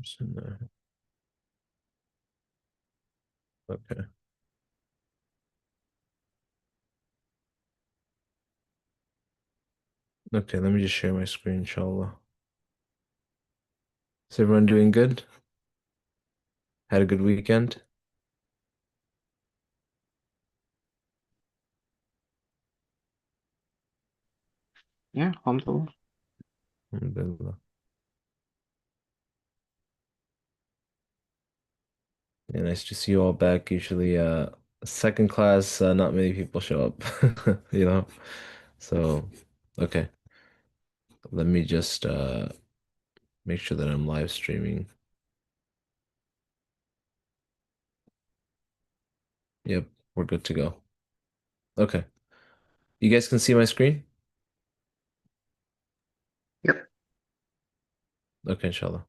Sunni. Okay. Okay, let me just share my screen, inshallah. Is everyone doing good? Had a good weekend? Yeah, alhamdulillah. Alhamdulillah. Yeah, nice to see you all back. Usually, second class, not many people show up, you know? So, okay. Let me just make sure that I'm live streaming. Yep, we're good to go. Okay. You guys can see my screen? Yep. Okay, inshallah.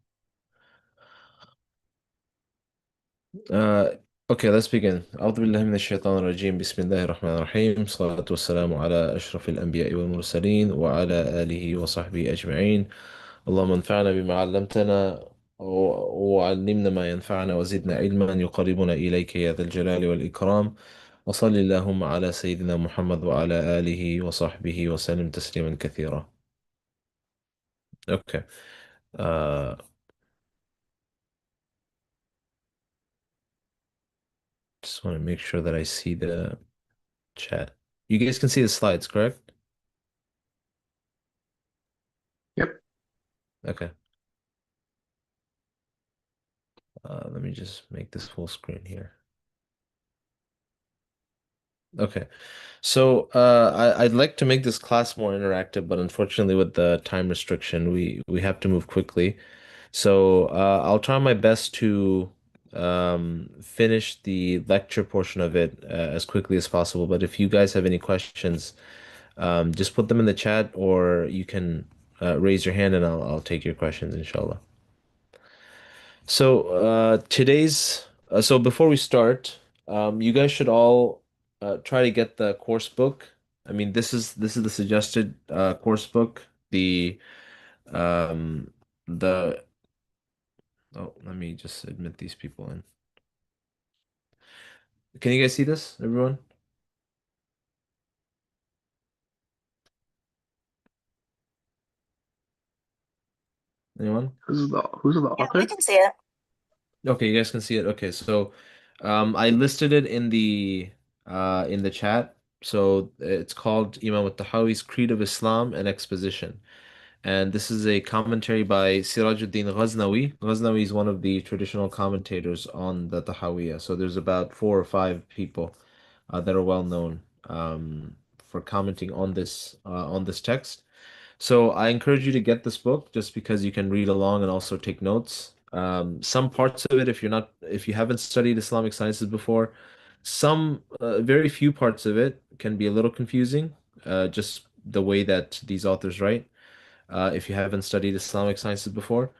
Uh, okay, let's begin. أعوذ بالله من الشيطان الرجيم. بسم الله الرحمن الرحيم. الصلاة والسلام على أشرف الأنبياء والمرسلين وعلى آله وصحبه أجمعين. اللهم انفعنا بما علمتنا وعلمنا ما ينفعنا وزدنا علما يقربنا إليك يا ذا الجلال والإكرام. وصل اللهم على سيدنا محمد وعلى آله وصحبه وسلم تسليما كثيرا. Okay. Uh, just want to make sure that I see the chat. You guys can see the slides, correct? Yep. Okay. Let me just make this full screen here. Okay. So I'd like to make this class more interactive, but unfortunately with the time restriction, we have to move quickly. So I'll try my best to finish the lecture portion of it as quickly as possible. But if you guys have any questions, just put them in the chat, or you can raise your hand and I'll take your questions, inshallah. So so before we start, you guys should all try to get the course book. I mean, this is the suggested course book. Um the oh, let me just admit these people in. Can you guys see this, everyone? Anyone? Who's the Yeah, we author? can see it. Okay, you guys can see it. Okay, so I listed it in the chat. So it's called Imam Tahawi's Creed of Islam and Exposition. And this is a commentary by Sirajuddin Ghaznawi. Ghaznawi is one of the traditional commentators on the Tahawiyya. So there's about four or five people that are well known for commenting on this text. So I encourage you to get this book just because you can read along and also take notes. Some parts of it, if you haven't studied Islamic sciences before, very few parts of it can be a little confusing, just the way that these authors write. If you haven't studied Islamic sciences before,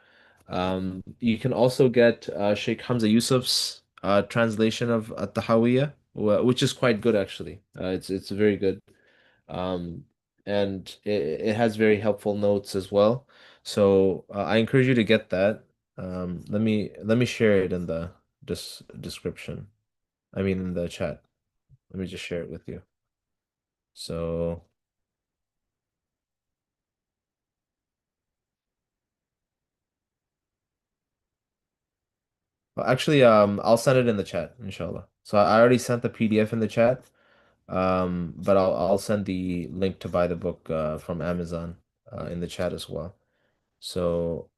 you can also get Sheikh Hamza Yusuf's translation of At-Tahawiyya, which is quite good actually. It's very good. Um, and it has very helpful notes as well. So I encourage you to get that. Let me share it in the description. I mean in the chat. Let me just share it with you. So well, actually, I'll send it in the chat, inshallah. So I already sent the PDF in the chat. But I'll send the link to buy the book from Amazon in the chat as well. So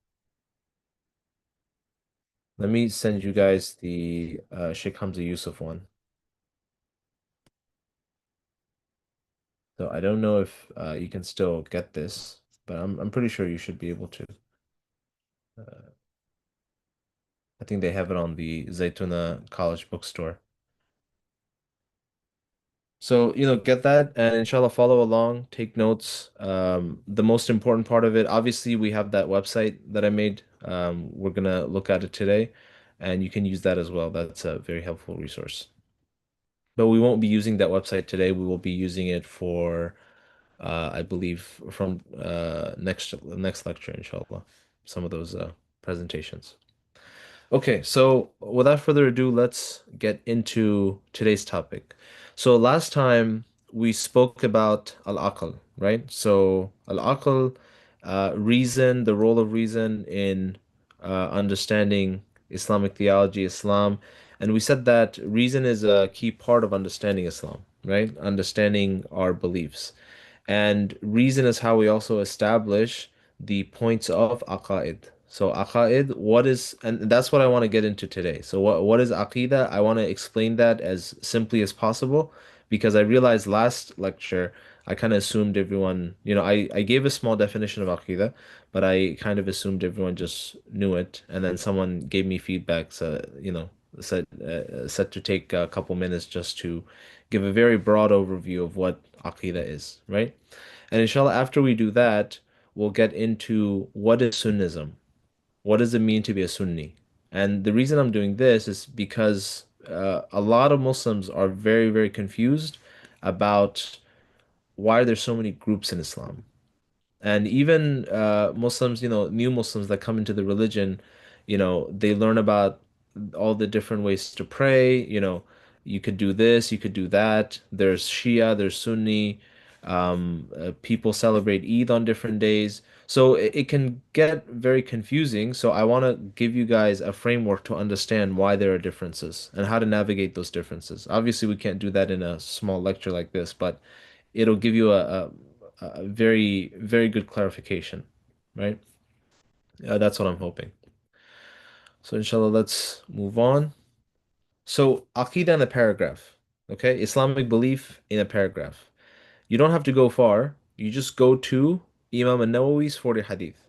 let me send you guys the Sheikh Hamza Yusuf one. So I don't know if you can still get this, but I'm pretty sure you should be able to. Uh, I think they have it on the Zaytuna College bookstore. So, get that and inshallah follow along, take notes. The most important part of it, obviously, we have that website that I made. We're gonna look at it today, and you can use that as well. That's a very helpful resource. But we won't be using that website today. We will be using it for, I believe, from next lecture, inshallah. Some of those presentations. Okay, so without further ado, let's get into today's topic. So last time we spoke about al-aql, right? So al-aql, reason, the role of reason in understanding Islamic theology, Islam, and we said that reason is a key part of understanding Islam, right? Understanding our beliefs. And reason is how we also establish the points of aqaid. So aqaid, what is, and that's what I want to get into today. So what is aqeeda? I want to explain that as simply as possible because I realized last lecture I kind of assumed everyone, I gave a small definition of aqeeda, but I kind of assumed everyone just knew it. And then someone gave me feedback, so, said to take a couple minutes just to give a very broad overview of what aqeeda is, right? And inshallah, after we do that, we'll get into what is Sunnism. What does it mean to be a Sunni? And the reason I'm doing this is because a lot of Muslims are very, very confused about why there's so many groups in Islam. And even Muslims, new Muslims that come into the religion, they learn about all the different ways to pray. You could do this, you could do that. There's Shia, there's Sunni. People celebrate Eid on different days. So it can get very confusing. So I want to give you guys a framework to understand why there are differences and how to navigate those differences. Obviously, we can't do that in a small lecture like this, but it'll give you a very, very good clarification, right? That's what I'm hoping. So, inshallah, let's move on. So, Aqidah in a paragraph, okay? Islamic belief in a paragraph. You don't have to go far. You just go to Imam an-Nawawi's 40 hadith.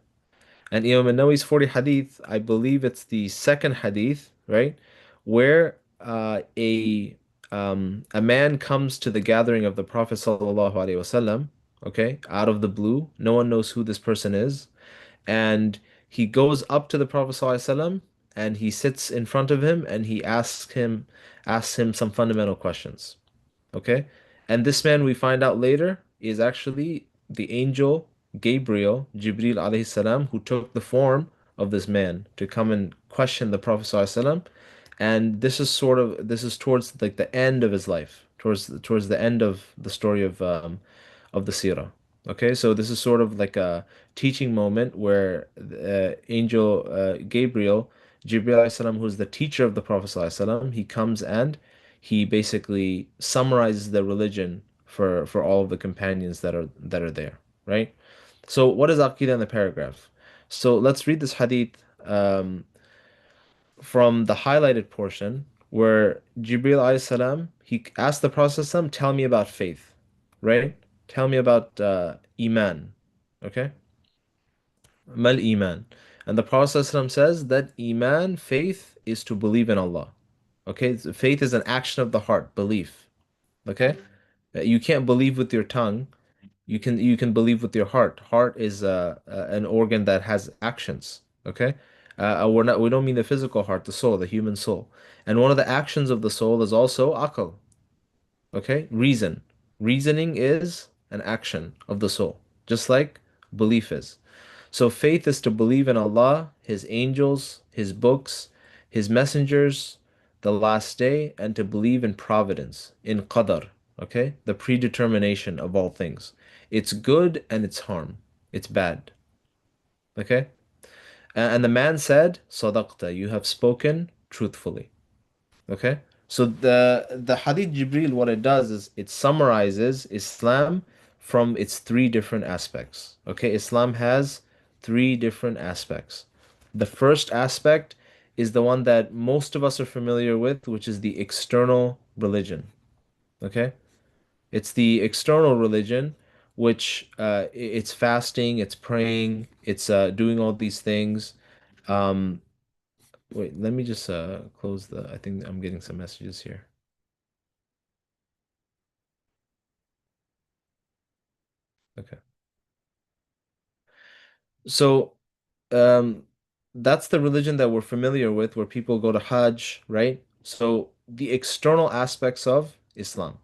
And Imam an-Nawawi's 40 hadith, I believe it's the second hadith, right? Where a man comes to the gathering of the Prophet sallallahu alaihi wasallam, okay, out of the blue. No one knows who this person is. And he goes up to the Prophet ﷺ and he sits in front of him and he asks him some fundamental questions. Okay? And this man we find out later is actually the angel Gabriel, Jibril alayhi salam, who took the form of this man to come and question the Prophet ﷺ. And this is towards like the end of his life, towards the end of the story of the seerah. Okay, so this is sort of like a teaching moment where angel Gabriel, Jibril alayhi salam, who's the teacher of the Prophet sallallahu alaihi wasallam, he comes and he basically summarizes the religion for all of the companions that are there, right? So what is Aqidah in the paragraph? So let's read this hadith from the highlighted portion where Jibril alayhi salam he asked the Prophet sallallahu alaihi wasallam, tell me about faith, right? Tell me about Iman, okay? Mal Iman. And the Prophet ﷺ says that Iman, faith, is to believe in Allah. Okay? So faith is an action of the heart, belief. Okay? You can't believe with your tongue. You can believe with your heart. Heart is an organ that has actions. Okay? We don't mean the physical heart, the soul, the human soul. And one of the actions of the soul is also aql. Okay? Reason. Reasoning is an action of the soul, just like belief is. So faith is to believe in Allah, His angels, His books, His messengers, the last day, and to believe in providence, in qadar, okay? The predetermination of all things. It's good and it's harm. It's bad, okay? And the man said, Sadaqta, you have spoken truthfully. Okay? So the Hadith Jibril, what it does is it summarizes Islam from its three different aspects. Okay, Islam has three different aspects. The first aspect is the one that most of us are familiar with, which is the external religion. Okay? It's the external religion, which it's fasting, it's praying, it's doing all these things. Um, Wait, let me just close the. I think I'm getting some messages here. Okay. So, um, that's the religion that we're familiar with, where people go to Hajj, right? So, the external aspects of Islam.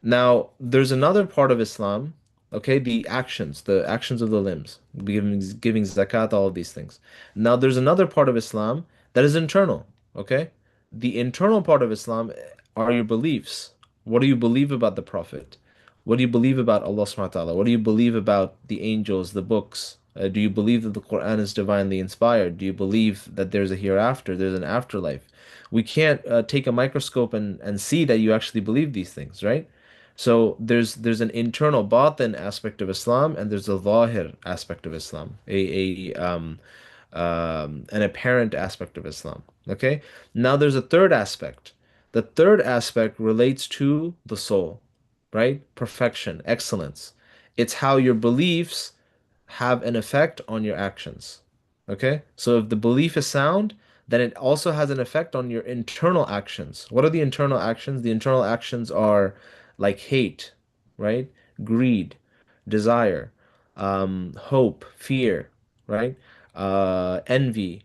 Now, there's another part of Islam, okay, the actions of the limbs, giving zakat, all of these things. Now, there's another part of Islam That is internal, okay? The internal part of Islam are your beliefs. What do you believe about the Prophet? What do you believe about Allah subhanahu wa ta'ala? What do you believe about the angels, the books? Do you believe that the Quran is divinely inspired? Do you believe that there's a hereafter, there's an afterlife? We can't take a microscope and see that you actually believe these things, right? So there's an internal batin aspect of Islam and there's a zahir aspect of Islam, an apparent aspect of Islam. Okay. Now there's a third aspect. The third aspect relates to the soul, right? Perfection, excellence. It's how your beliefs have an effect on your actions. Okay? So if the belief is sound, then it also has an effect on your internal actions. What are the internal actions? The internal actions are like hate, right? Greed, desire, hope, fear, right? Envy,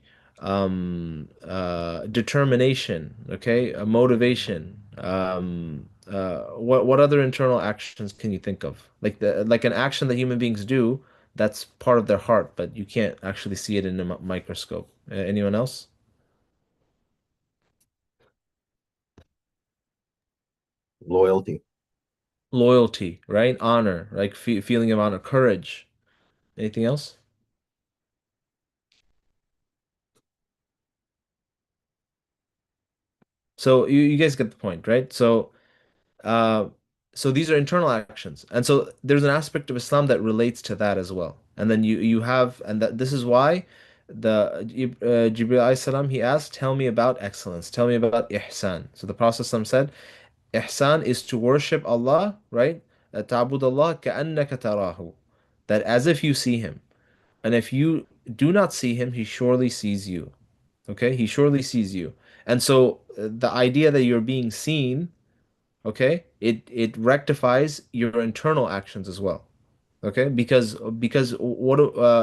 determination, okay? Motivation. What other internal actions can you think of? Like an action that human beings do that's part of their heart, but you can't actually see it in a microscope. Anyone else? Loyalty. Loyalty, right? Honor, like fe feeling of honor, courage. Anything else? So you guys get the point, right? Uh, so these are internal actions, and so there's an aspect of Islam that relates to that as well. And then you have, and that this is why Jibril alayhi salam he asked, "Tell me about excellence. Tell me about ihsan." So the Prophet ﷺ said, "Ihsan is to worship Allah, right? تعبد الله كأنك تراه." That as if you see Him, and if you do not see Him, He surely sees you. Okay, He surely sees you. And so the idea that you're being seen, okay, it rectifies your internal actions as well. Okay, because what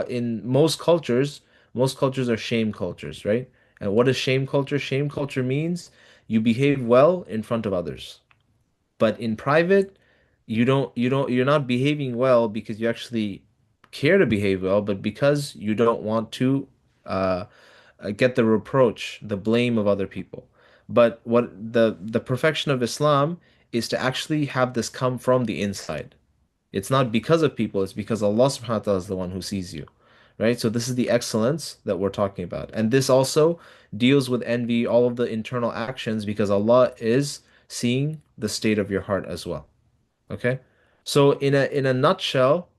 in most cultures are shame cultures, right? And what is shame culture? Shame culture means you behave well in front of others, but in private, you're not behaving well because you actually care to behave well, but because you don't want to uh, get the reproach, the blame of other people. But what the perfection of Islam is to actually have this come from the inside. It's not because of people, it's because Allah subhanahu wa ta'ala is the one who sees you. Right? So this is the excellence that we're talking about. And this also deals with envy, all of the internal actions, because Allah is seeing the state of your heart as well. Okay? So in a nutshell,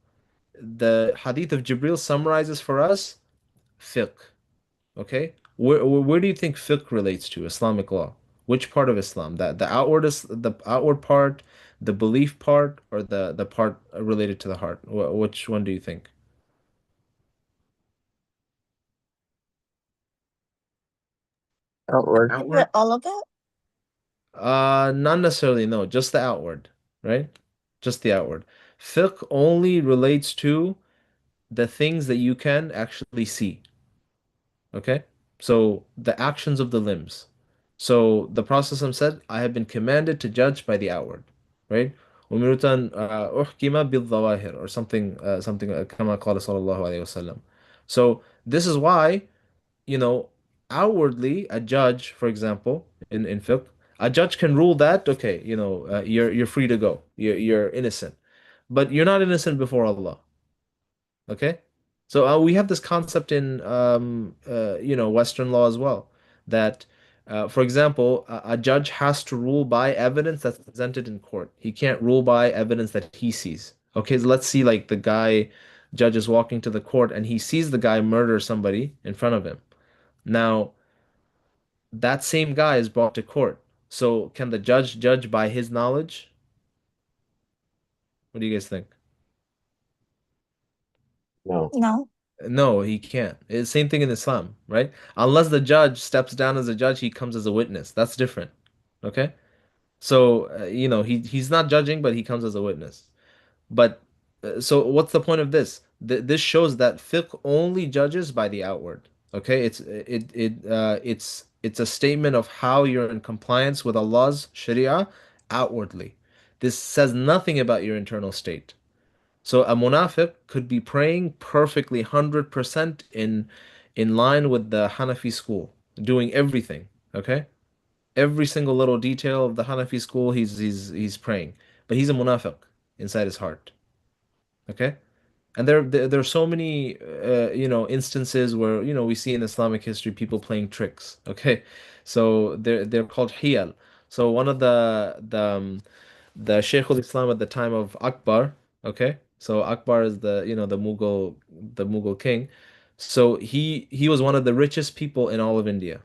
the hadith of Jibril summarizes for us fiqh. Okay? Where do you think fiqh relates to Islamic law? Which part of Islam? That the outward part, the belief part, or the part related to the heart? Which one do you think? Outward. Outward. All of it? Not necessarily, no, just the outward, right? Just the outward. Fiqh only relates to the things that you can actually see. Okay? So the actions of the limbs. So the Prophet said, I have been commanded to judge by the outward, right? أُمِرْتُ أَنْ أُحْكِمَ بِالظَّوَاهِرِ or something كما قال صلى الله عليه وسلم. So this is why, you know, outwardly a judge, for example, in fiqh, a judge can rule that, okay, you're free to go. You're innocent. But you're not innocent before Allah. Okay? So we have this concept in Western law as well that for example, a judge has to rule by evidence that's presented in court. He can't rule by evidence that he sees. Okay, so let's see like the guy judge is walking to the court and he sees the guy murder somebody in front of him. Now, that same guy is brought to court. So can the judge judge by his knowledge? What do you guys think? No. No. No, he can't. It's same thing in Islam, right? Unless the judge steps down as a judge, he comes as a witness. That's different. Okay? So, he's not judging, but he comes as a witness. But so what's the point of this? This shows that fiqh only judges by the outward. Okay? It's a statement of how you're in compliance with Allah's Sharia outwardly. This says nothing about your internal state. So a munafiq could be praying perfectly 100% in line with the Hanafi school. doing everything. Okay, every single little detail of the Hanafi school, he's praying, but he's a munafiq inside his heart. Okay, and there's so many instances where we see in Islamic history people playing tricks. Okay, so they're called hiyal. So one of the Shaykh al-Islam at the time of Akbar. Okay, so Akbar is the Mughal king. So he was one of the richest people in all of India.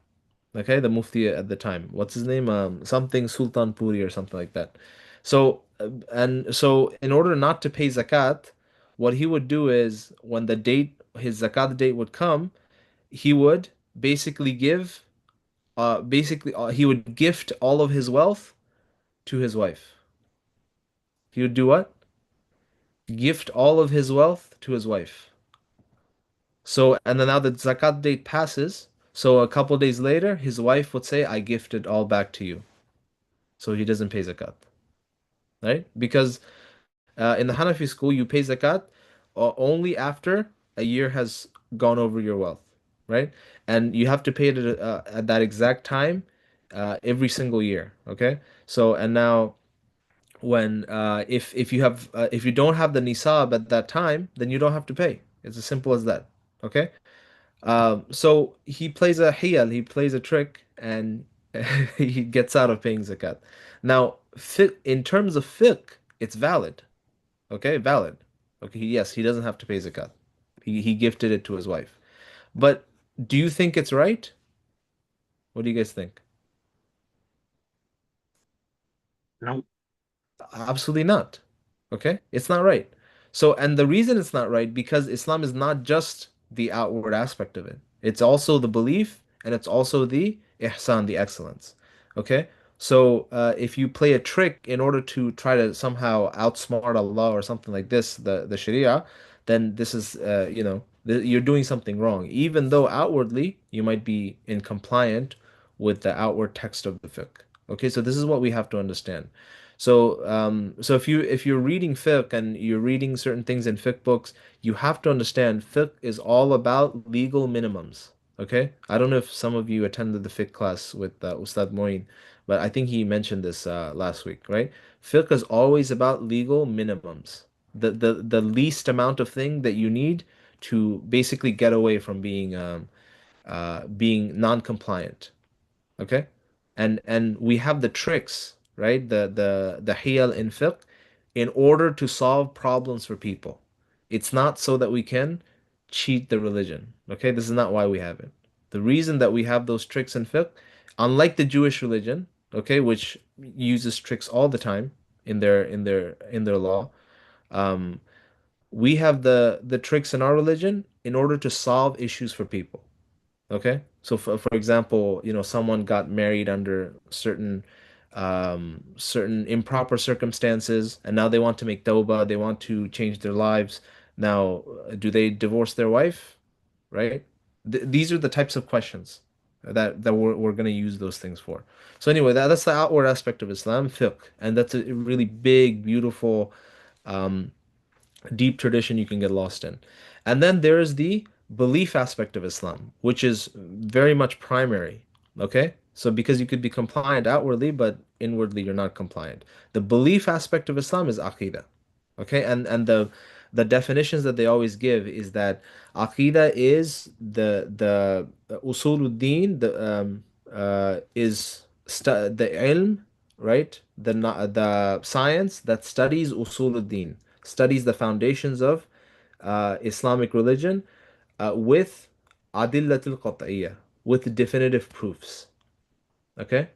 Okay, the Mufti at the time. What's his name? Something Sultan Puri or something like that. So in order not to pay zakat, what he would do is when his zakat date would come, he would basically he would gift all of his wealth to his wife. He would do what? Gift all of his wealth to his wife. So, and then now the zakat date passes. So a couple days later, his wife would say, I gifted all back to you. So he doesn't pay zakat, right? Because in the Hanafi school, you pay zakat only after a year has gone over your wealth, right? And you have to pay it at that exact time every single year, okay? So, and now when if you don't have the nisab at that time, then you don't have to pay. It's as simple as that, okay? So he plays a hiyal, he plays a trick, and he gets out of paying zakat. Now, in terms of fiqh, it's valid. Okay, valid. Okay, yes, he doesn't have to pay zakat. He gifted it to his wife. But do you think it's right? What do you guys think? No. Absolutely not. Okay? It's not right. So, and the reason it's not right because Islam is not just the outward aspect of it. It's also the belief and it's also the ihsan, the excellence. Okay? So, if you play a trick in order to try to somehow outsmart Allah or something like this, the Sharia, then this is, you're doing something wrong. Even though outwardly you might be in compliant with the outward text of the fiqh. Okay? So, this is what we have to understand. So if you're reading fiqh and you're reading certain things in fiqh books, you have to understand fiqh is all about legal minimums. Okay? I don't know if some of you attended the fiqh class with Ustad Moin, but I think he mentioned this last week, right? Fiqh is always about legal minimums. The least amount of thing that you need to basically get away from being non-compliant. Okay? And we have the tricks, right? The hiyal in fiqh in order to solve problems for people. It's not so that we can cheat the religion. Okay? This is not why we have it. The reason that we have those tricks in fiqh, unlike the Jewish religion, okay, which uses tricks all the time in their law, um, we have the tricks in our religion in order to solve issues for people. Okay. So for example, someone got married under certain improper circumstances, and now they want to make tawbah, they want to change their lives. Now, do they divorce their wife? Right? These are the types of questions that we're going to use those things for. So anyway, that's the outward aspect of Islam, fiqh, and that's a really big, beautiful, um, deep tradition you can get lost in. And then there is the belief aspect of Islam, which is very much primary. Okay? So because you could be compliant outwardly, but inwardly you're not compliant. The belief aspect of Islam is Aqeeda. Okay? And the definitions that they always give is that Aqeeda is the usuluddin, the ilm, right? The science that studies usuluddin, studies the foundations of Islamic religion with adillatul qat'iyya, with definitive proofs. Okay?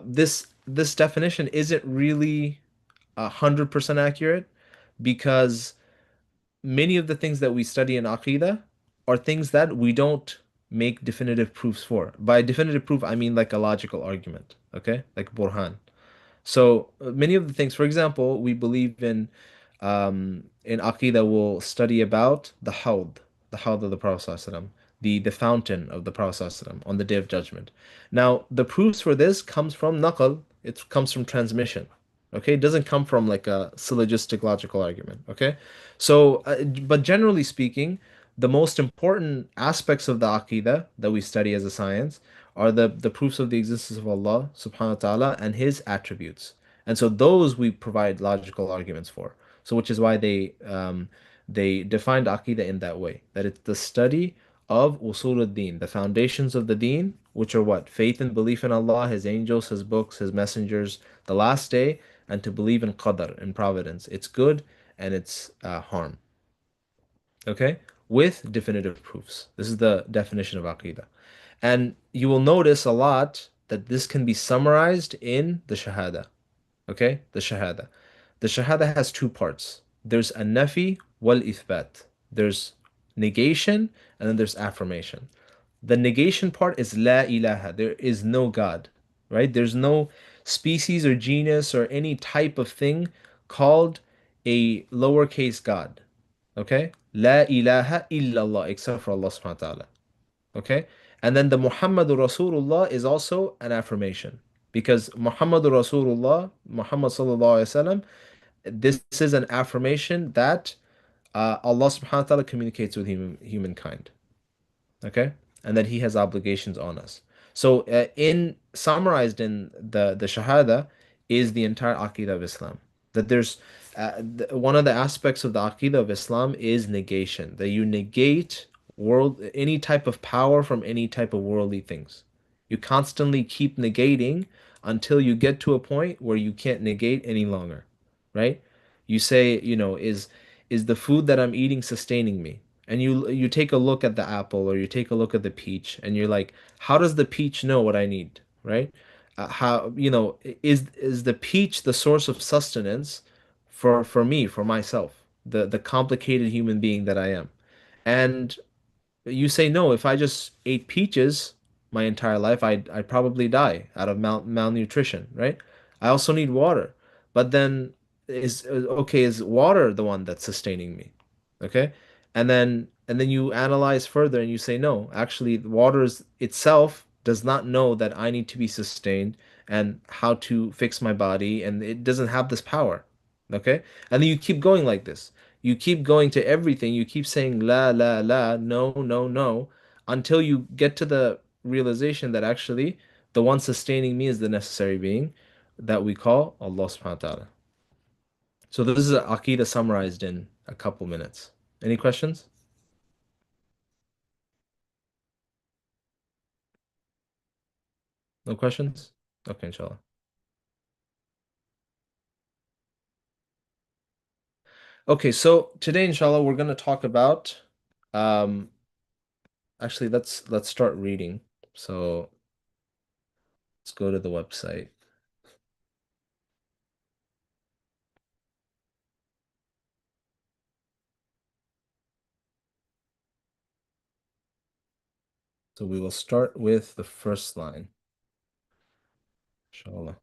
This definition isn't really 100% accurate because many of the things that we study in Aqeeda are things that we don't make definitive proofs for. By definitive proof, I mean like a logical argument, okay? Like Burhan. So many of the things, for example, we believe in Aqeeda, we'll study about the Hawd of the Prophet ﷺ, the fountain of the Prophet ﷺ on the Day of Judgment. Now, the proofs for this comes from naql, it comes from transmission. Okay, it doesn't come from like a syllogistic logical argument. Okay, so but generally speaking, the most important aspects of the Aqeedah that we study as a science are the proofs of the existence of Allah subhanahu wa ta'ala and His attributes. And so those we provide logical arguments for. So which is why they defined Aqeedah in that way, that it's the study of usul ad-din, the foundations of the deen, which are what? Faith and belief in Allah, His angels, His books, His messengers, the last day, and to believe in qadar, in providence. It's good and it's harm. Okay? With definitive proofs. This is the definition of Aqeedah. And you will notice a lot that this can be summarized in the Shahada. Okay? The Shahada. The Shahada has two parts. There's a nafi wal ithbat. There's negation and then there's affirmation. The negation part is la ilaha. There is no God, right? There's no species or genus or any type of thing called a lowercase God. Okay? La ilaha illallah, except for Allah subhanahu wa ta'ala. Okay? And then the Muhammadur Rasulullah is also an affirmation. Because Muhammadur Rasulullah, Muhammad sallallahu alaihi wasallam, this is an affirmation that Allah subhanahu wa ta'ala communicates with humankind. Okay, and that he has obligations on us. So in summarized in the shahada is the entire aqidah of Islam, that there's one of the aspects of the aqidah of Islam is negation, that you negate world any type of power from any type of worldly things. You constantly keep negating until you get to a point where you can't negate any longer, right? You say, is the food that I'm eating sustaining me? And you take a look at the apple or you take a look at the peach and you're like, how does the peach know what I need, right? How, is the peach the source of sustenance for me, for myself, the complicated human being that I am? And you say no, if I just ate peaches my entire life, I'd probably die out of malnutrition, right? I also need water. But then is water the one that's sustaining me? Okay? And then you analyze further and you say no, actually water itself does not know that I need to be sustained and how to fix my body and it doesn't have this power. Okay? And then you keep going like this. You keep going to everything. You keep saying la, la, la, no, no, no, until you get to the realization that actually the one sustaining me is the necessary being that we call Allah subhanahu wa ta'ala. So this is Aqidah summarized in a couple minutes. Any questions? No questions? Okay, inshallah. Okay, so today, inshallah, we're going to talk about um actually let's start reading. So let's go to the website. So we will start with the first line, inshallah.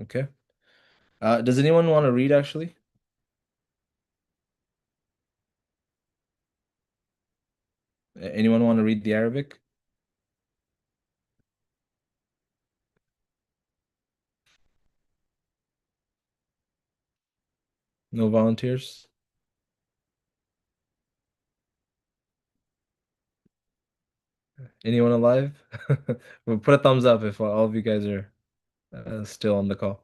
Okay. Does anyone want to read actually? Anyone want to read the Arabic? No volunteers? Anyone alive? Well, put a thumbs up if all of you guys are still on the call.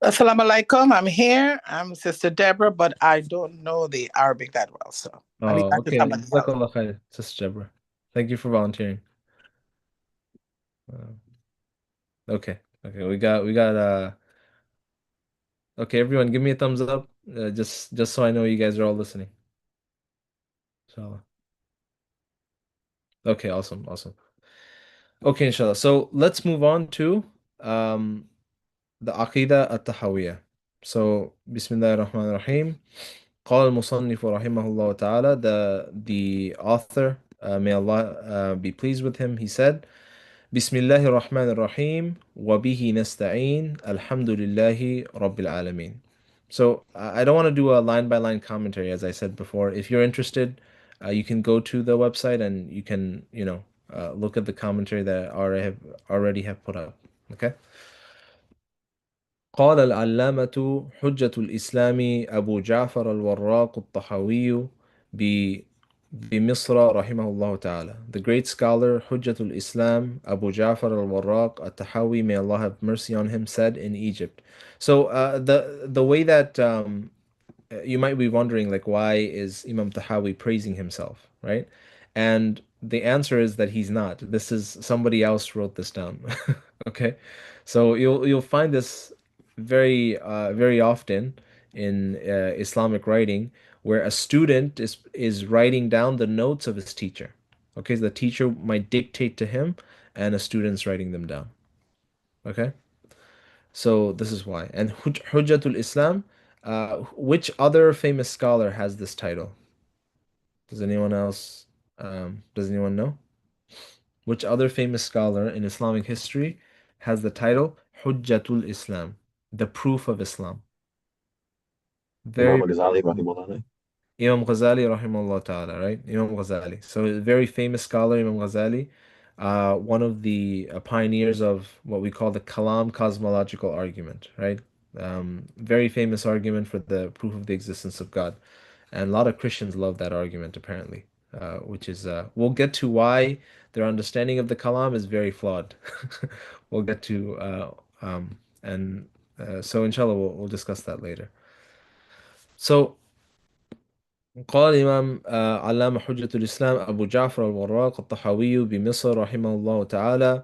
Assalamu alaikum. I'm here. I'm Sister Deborah, but I don't know the Arabic that well, so I leave Oh, that to okay. somebody else. Jazakallah khair, Sister Deborah. Thank you for volunteering. Uh, okay. Okay. We got okay, everyone give me a thumbs up. Just so I know you guys are all listening. Inshallah. Okay, awesome, awesome. Okay, inshallah. So let's move on to um the Aqeedah at-Tahawiyah. So Bismillah ar-Rahman ar-Rahim. قال المصنف رحمه الله تعالى, the author, may Allah be pleased with him, he said, بسم الله الرحمن الرحيم وبه نستعين الحمد لله رب العالمين. So I don't want to do a line by line commentary, as I said before. If you're interested, you can go to the website and you can, look at the commentary that I already have put up. Okay. قال العلامة حجة الإسلام أبو جعفر الوراق الطحاوي ب بمصر رحمه الله تعالى. The great scholar حجة الإسلام Abu Ja'far al-Warraq al-Tahawi, may Allah have mercy on him, said in Egypt. So the way that you might be wondering, like, why is Imam Tahawi praising himself, right? And the answer is that he's not. This is somebody else wrote this down. Okay, so you'll find this very often in Islamic writing, where a student is writing down the notes of his teacher. Okay, so the teacher might dictate to him, and a student's writing them down. Okay. So this is why. And Hujjatul Islam, which other famous scholar has this title? Does anyone else, does anyone know? Which other famous scholar in Islamic history has the title Hujjatul Islam, the proof of Islam? Imam Very Ghazali, rahimahullah. Imam Ghazali, rahimahullah ta'ala, right? Imam Ghazali. So a very famous scholar, Imam Ghazali, one of the pioneers of what we call the Kalam cosmological argument, right? Very famous argument for the proof of the existence of God. And a lot of Christians love that argument, apparently, which is, we'll get to why their understanding of the Kalam is very flawed. We'll get to, and so inshallah, we'll discuss that later. So, قال الإمام علامة حجة الإسلام أبو جعفر الوراق الطحاوي بمصر رحمه الله تعالى: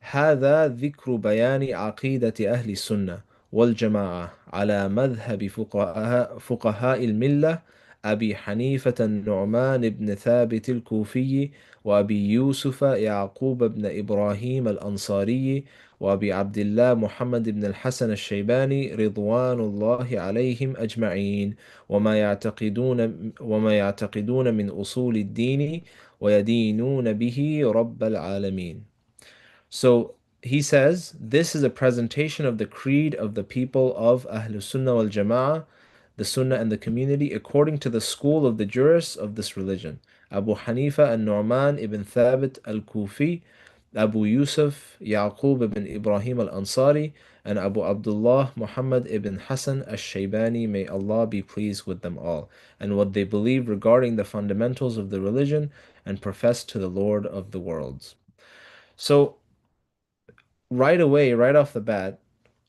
هذا ذكر بيان عقيدة أهل السنة والجماعة على مذهب فقهاء الملة أبي حنيفة النعمان بن ثابت الكوفي، وأبي يوسف يعقوب بن إبراهيم الأنصاري، وأبي عبد الله محمد بن الحسن الشيباني رضوان الله عليهم أجمعين، وما يعتقدون من أصول الدين ويدينون به رب العالمين. So he says this is a presentation of the creed of the people of Ahlus Sunnah wal Jama'ah, the Sunnah and the community, according to the school of the jurists of this religion: Abu Hanifa al-Nu'man ibn Thabit al-Kufi, Abu Yusuf Yaqub ibn Ibrahim al-Ansari, and Abu Abdullah Muhammad ibn Hassan al-Shaybani, may Allah be pleased with them all, and what they believe regarding the fundamentals of the religion and profess to the Lord of the worlds. So right away, right off the bat,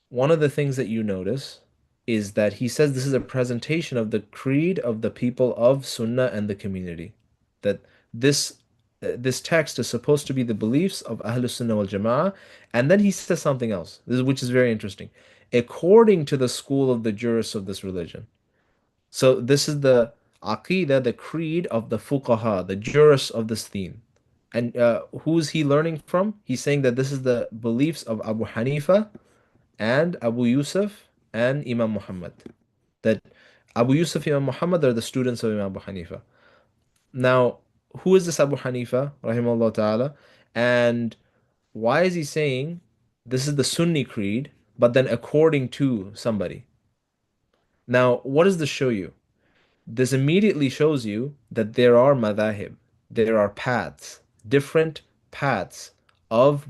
one of the things that you notice is that he says this is a presentation of the creed of the people of Sunnah and the community. That this text is supposed to be the beliefs of Ahlus Sunnah wal Jama'ah, and then he says something else, which is very interesting. According to the school of the jurists of this religion. So this is the Aqeeda, the creed of the fuqaha, the jurists of this theme. And who's he learning from? He's saying that this is the beliefs of Abu Hanifa and Abu Yusuf and Imam Muhammad. That Abu Yusuf, Imam Muhammad are the students of Imam Abu Hanifa. Now, who is this Abu Hanifa, rahimahullah ta'ala? And why is he saying this is the Sunni creed, but then according to somebody? Now, what does this show you? This immediately shows you that there are madahib, there are paths, different paths of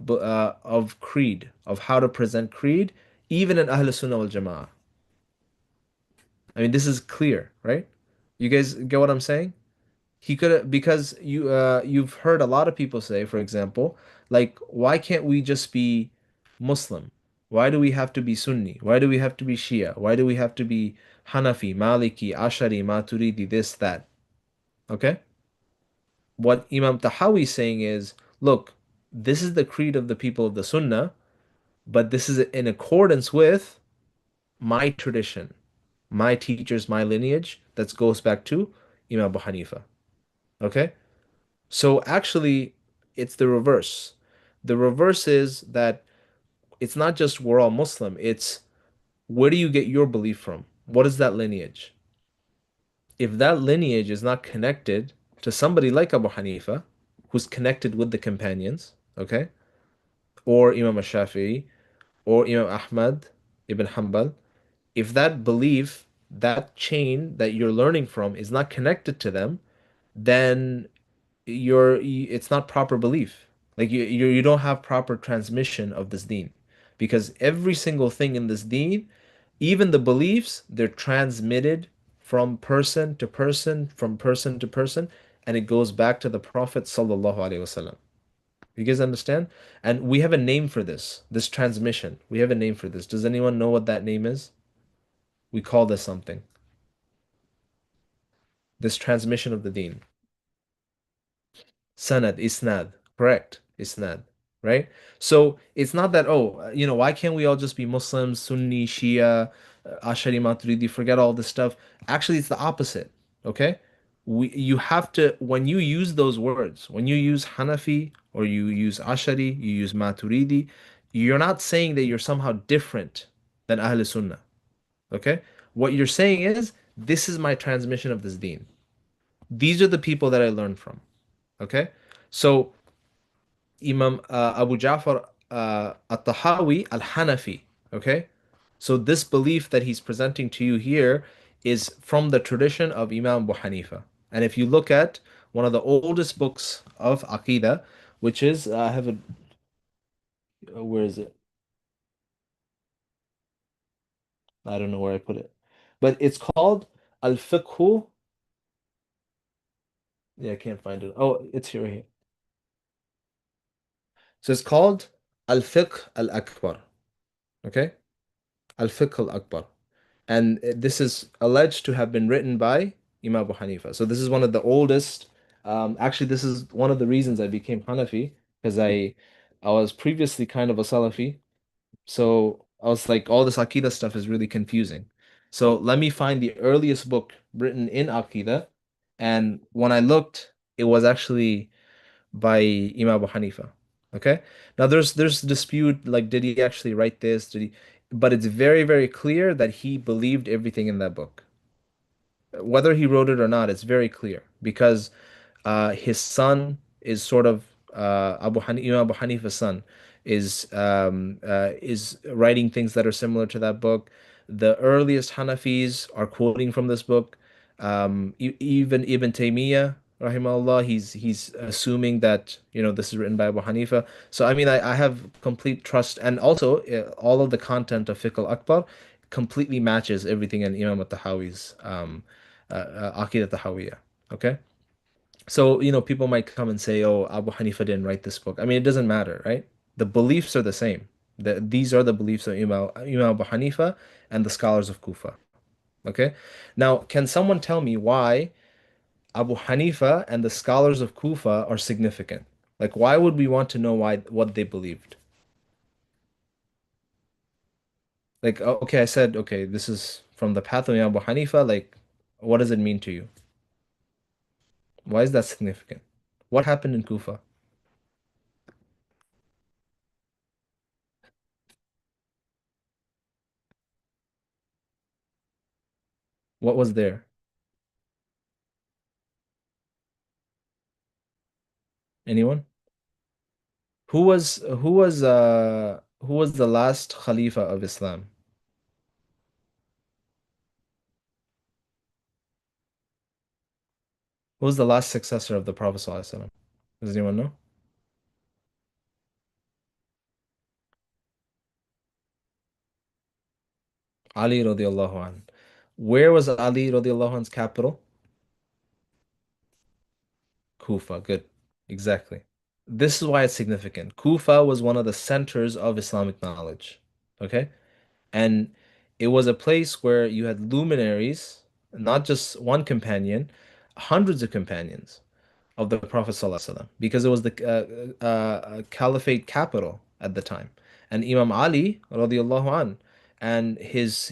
creed, of how to present creed, even in Ahl Sunnah wal Jama'ah. I mean, this is clear, right? You guys get what I'm saying? He could, because you've heard a lot of people say, for example, like, why can't we just be Muslim? Why do we have to be Sunni? Why do we have to be Shia? Why do we have to be Hanafi, Maliki, Ashari, Maturidi, this, that? Okay? What Imam Tahawi is saying is, look, this is the creed of the people of the Sunnah, but this is in accordance with my tradition, my teachers, my lineage, that goes back to Imam Abu Hanifa. Okay? So actually, it's the reverse. The reverse is that it's not just we're all Muslim, it's where do you get your belief from? What is that lineage? If that lineage is not connected to somebody like Abu Hanifa, who's connected with the companions, okay, or Imam Shafi'i, or Imam Ahmad ibn Hanbal, if that belief, that chain that you're learning from is not connected to them, then it's not proper belief. Like you don't have proper transmission of this deen, because every single thing in this deen, even the beliefs, they're transmitted from person to person, from person to person, and it goes back to the Prophet sallallahu alaihi wasallam. You guys understand? And we have a name for this transmission. We have a name for this. Does anyone know what that name is? We call this something. This transmission of the deen. Sanad, isnad, correct, isnad, right? So it's not that, oh, why can't we all just be Muslims, Sunni, Shia, Ashari, Maturidi, forget all this stuff? Actually, it's the opposite, okay? You have to, when you use those words, when you use Hanafi or you use Ashari, you use Maturidi, you're not saying that you're somehow different than Ahl Sunnah, okay? What you're saying is, this is my transmission of this deen. These are the people that I learned from. Okay, so Imam Abu Ja'far at-Tahawi al-Hanafi. Okay, so this belief that he's presenting to you here is from the tradition of Imam Abu Hanifa. And if you look at one of the oldest books of Aqeeda, which is I have a where is it? I don't know where I put it, but it's called Al-Fiqhu. Yeah, I can't find it. Oh, it's here. Here. So it's called Al-Fiqh Al-Akbar. Okay, Al-Fiqh Al-Akbar. And this is alleged to have been written by Imam Abu Hanifa. So this is one of the oldest. Actually, this is one of the reasons I became Hanafi, because I was previously kind of a Salafi. So I was like, all this Aqeedah stuff is really confusing. So let me find the earliest book written in Aqeedah. And when I looked, it was actually by Imam Abu Hanifa. Okay. Now there's dispute, like, did he actually write this? Did he? But it's very, very clear that he believed everything in that book. Whether he wrote it or not, it's very clear, because his son is sort of Imam Abu Hanifa's son is writing things that are similar to that book. The earliest Hanafis are quoting from this book. Even Ibn Taymiyyah, rahimahullah, he's assuming that this is written by Abu Hanifa. So I mean, I have complete trust, and also all of the content of Fiqh al-Akbar completely matches everything in Imam al-Tahawi's Aqeedah Tahawiyah. Okay. So, people might come and say, oh, Abu Hanifa didn't write this book. I mean, it doesn't matter, right? The beliefs are the same. These are the beliefs of Imam Abu Hanifa and the scholars of Kufa. Okay? Now, can someone tell me why Abu Hanifa and the scholars of Kufa are significant? Like, why would we want to know what they believed? Like, okay, I said, okay, this is from the path of Imam Abu Hanifa. Like, what does it mean to you? Why is that significant? What happened in Kufa? What was there? Anyone? Who was the last Khalifa of Islam? Who was the last successor of the Prophet ﷺ? Does anyone know? Ali radiallahu anh. Where was Ali radiallahu anh's capital? Kufa. Good. Exactly. This is why it's significant. Kufa was one of the centers of Islamic knowledge. Okay? And it was a place where you had luminaries, not just one companion, hundreds of companions of the Prophet ﷺ, because it was the caliphate capital at the time. And Imam Ali radiallahu an and his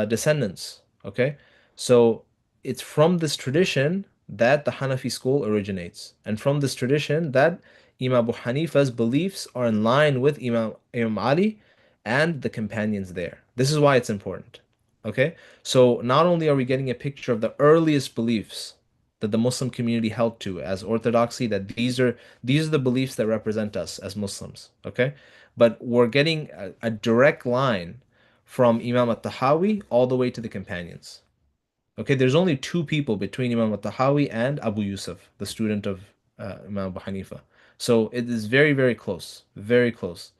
descendants. Okay, so it's from this tradition that the Hanafi school originates, and from this tradition that Imam Abu Hanifa's beliefs are in line with Imam Ali and the companions there. This is why it's important. Okay, so not only are we getting a picture of the earliest beliefs that the Muslim community held to as orthodoxy, that these are the beliefs that represent us as Muslims, okay? But we're getting a direct line from Imam at-Tahawi all the way to the companions. Okay, there's only two people between Imam at-Tahawi and Abu Yusuf, the student of Imam Abu Hanifa. So it is very, very close, very close.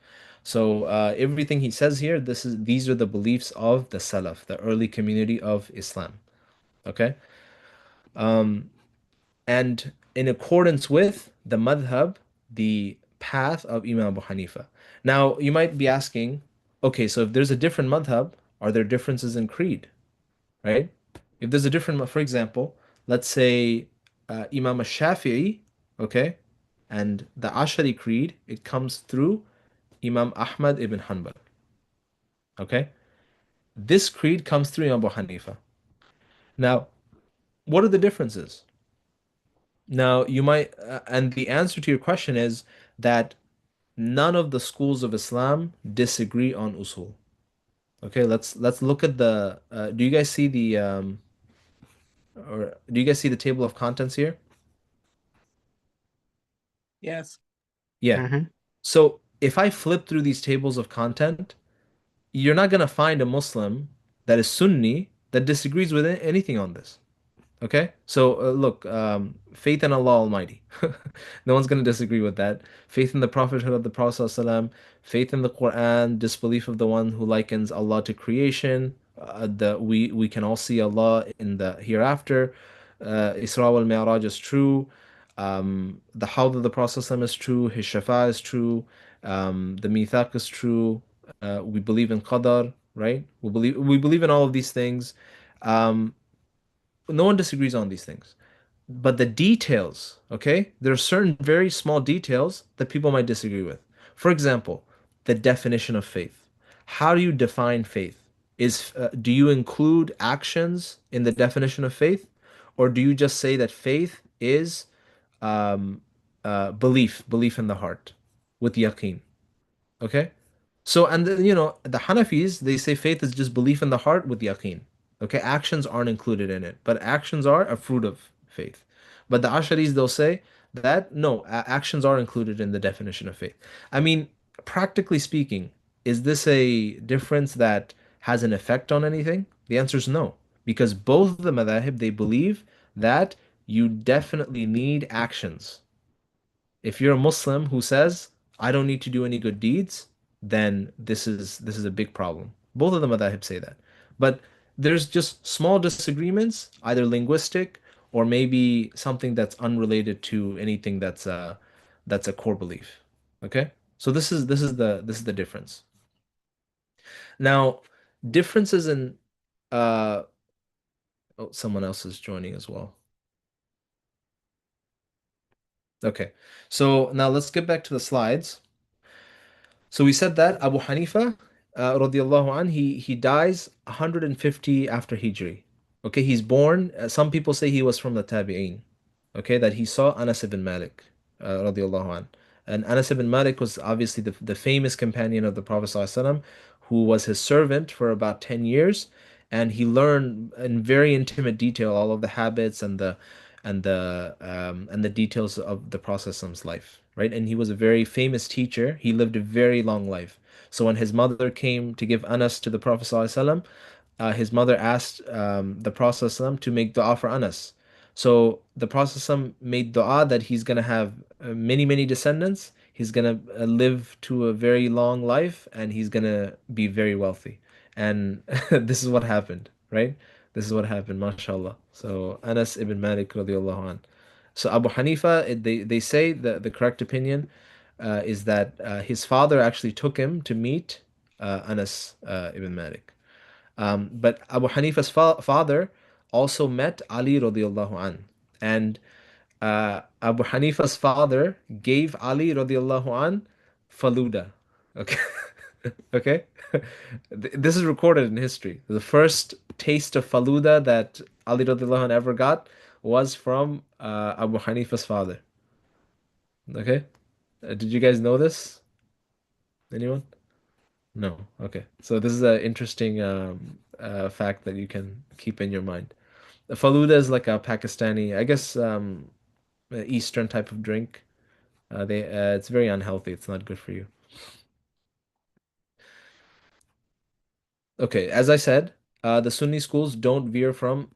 So everything he says here, these are the beliefs of the Salaf, the early community of Islam. Okay? And in accordance with the madhab, the path of Imam Abu Hanifa. Now, you might be asking, okay, so if there's a different madhab, are there differences in creed, right? If there's a different, for example, let's say Imam Shafi'i, okay, and the Ashari creed, it comes through Imam Ahmad ibn Hanbal, okay? This creed comes through Imam Abu Hanifa. Now, what are the differences? Now, and the answer to your question is that none of the schools of Islam disagree on usul. Okay, let's look at do you guys see or do you guys see the table of contents here? Yes. Yeah. Mm-hmm. So if I flip through these tables of content, you're not gonna find a Muslim that is Sunni that disagrees with anything on this. Okay, so look, faith in Allah Almighty. No one's going to disagree with that. Faith in the prophethood of the Prophet ﷺ, faith in the Quran, disbelief of the one who likens Allah to creation. We can all see Allah in the hereafter. Isra wal Mi'raj is true. The Hawd of the Prophet ﷺ is true. His Shafa is true. The Mithaq is true. We believe in Qadar, right? We believe in all of these things. Um, no one disagrees on these things. But the details, okay, there are certain very small details that people might disagree with. For example, the definition of faith. How do you define faith? Do you include actions in the definition of faith, or do you just say that faith is um, belief in the heart with yaqeen? Okay. So, and then, the Hanafis, they say faith is just belief in the heart with yaqeen. Okay. Actions aren't included in it, but actions are a fruit of faith. But the Asharis, they'll say that no, actions are included in the definition of faith. I mean, practically speaking, is this a difference that has an effect on anything? The answer is no, because both of the madhahib, they believe that you definitely need actions. If you're a Muslim who says, I don't need to do any good deeds, then this is a big problem. Both of the madhahib say that. But there's just small disagreements, either linguistic or maybe something that's unrelated to anything that's a core belief. Okay? So this is the difference. Now, differences in oh, someone else is joining as well. Okay. So now let's get back to the slides. So we said that Abu Hanifa, radiallahu an, he dies 150 after Hijri. Okay, he's born. Some people say he was from the Tabi'een. Okay, that he saw Anas ibn Malik, radiallahu an. And Anas ibn Malik was obviously the famous companion of the Prophet ﷺ, who was his servant for about 10 years. And he learned in very intimate detail all of the habits and the details of the Prophet's life, right? And he was a very famous teacher. He lived a very long life. So when his mother came to give Anas to the Prophet ﷺ, his mother asked the Prophet ﷺ to make dua for Anas. So the Prophet ﷺ made dua that he's gonna have many, many descendants. He's gonna live to a very long life, and he's gonna be very wealthy. And this is what happened, right? This is what happened, mashallah. So Anas ibn Malik radiallahu an. So Abu Hanifa, they say the correct opinion is that his father actually took him to meet Anas ibn Malik. But Abu Hanifa's father also met Ali radiallahu an. And Abu Hanifa's father gave Ali radiallahu an faluda. Okay. Okay. This is recorded in history. The first taste of faluda that Ali radiallahu anh ever got was from Abu Hanifa's father. Okay. Did you guys know this? Anyone? No. Okay. So this is an interesting fact that you can keep in your mind. Faluda is like a Pakistani, I guess, Eastern type of drink. It's very unhealthy. It's not good for you. Okay, as I said, the Sunni schools don't veer from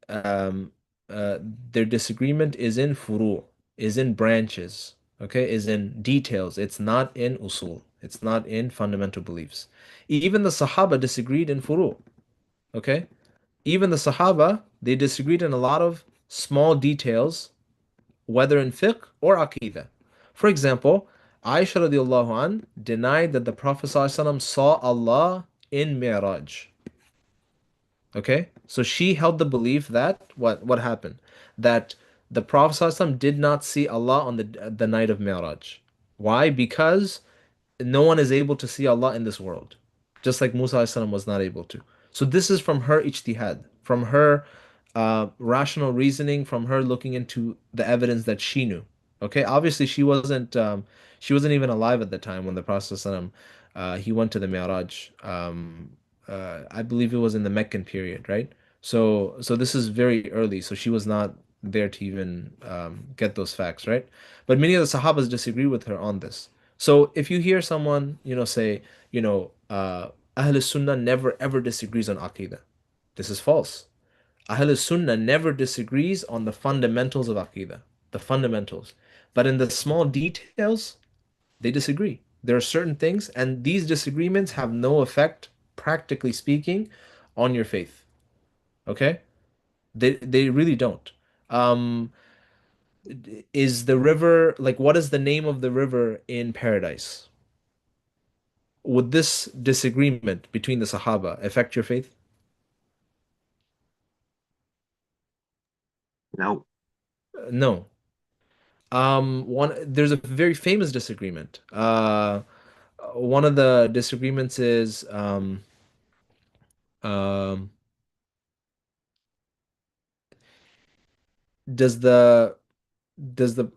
their disagreement is in furu, is in branches. okay, is in details. It's not in usul. It's not in fundamental beliefs. Even the Sahaba disagreed in furu, okay? Even the Sahaba, they disagreed in a lot of small details, whether in fiqh or aqeedah. For example, Aisha radiallahu an denied that the Prophet ﷺ saw Allah in Mi'raj. Okay? So she held the belief that what happened? That the Prophet ﷺ did not see Allah on the night of Mi'raj. Why? Because no one is able to see Allah in this world, just like Musa alayhi salam was not able to. So this is from her ijtihad, from her rational reasoning, from her looking into the evidence that she knew. Okay, obviously she wasn't even alive at the time when the Prophet ﷺ, he went to the Mi'raj. I believe it was in the Meccan period, right? So this is very early. So she was not there to even get those facts, right? But many of the Sahabas disagree with her on this. So if you hear someone, say, Ahl Sunnah never ever disagrees on Aqeedah. This is false. Ahl Sunnah never disagrees on the fundamentals of Aqeedah, the fundamentals. But in the small details, they disagree. There are certain things, and these disagreements have no effect, practically speaking, on your faith. Okay? They really don't. Um, is the river like what is the name of the river in paradise? Would this disagreement between the Sahaba affect your faith? No. No. One there's a very famous disagreement. One of the disagreements is um, does the does the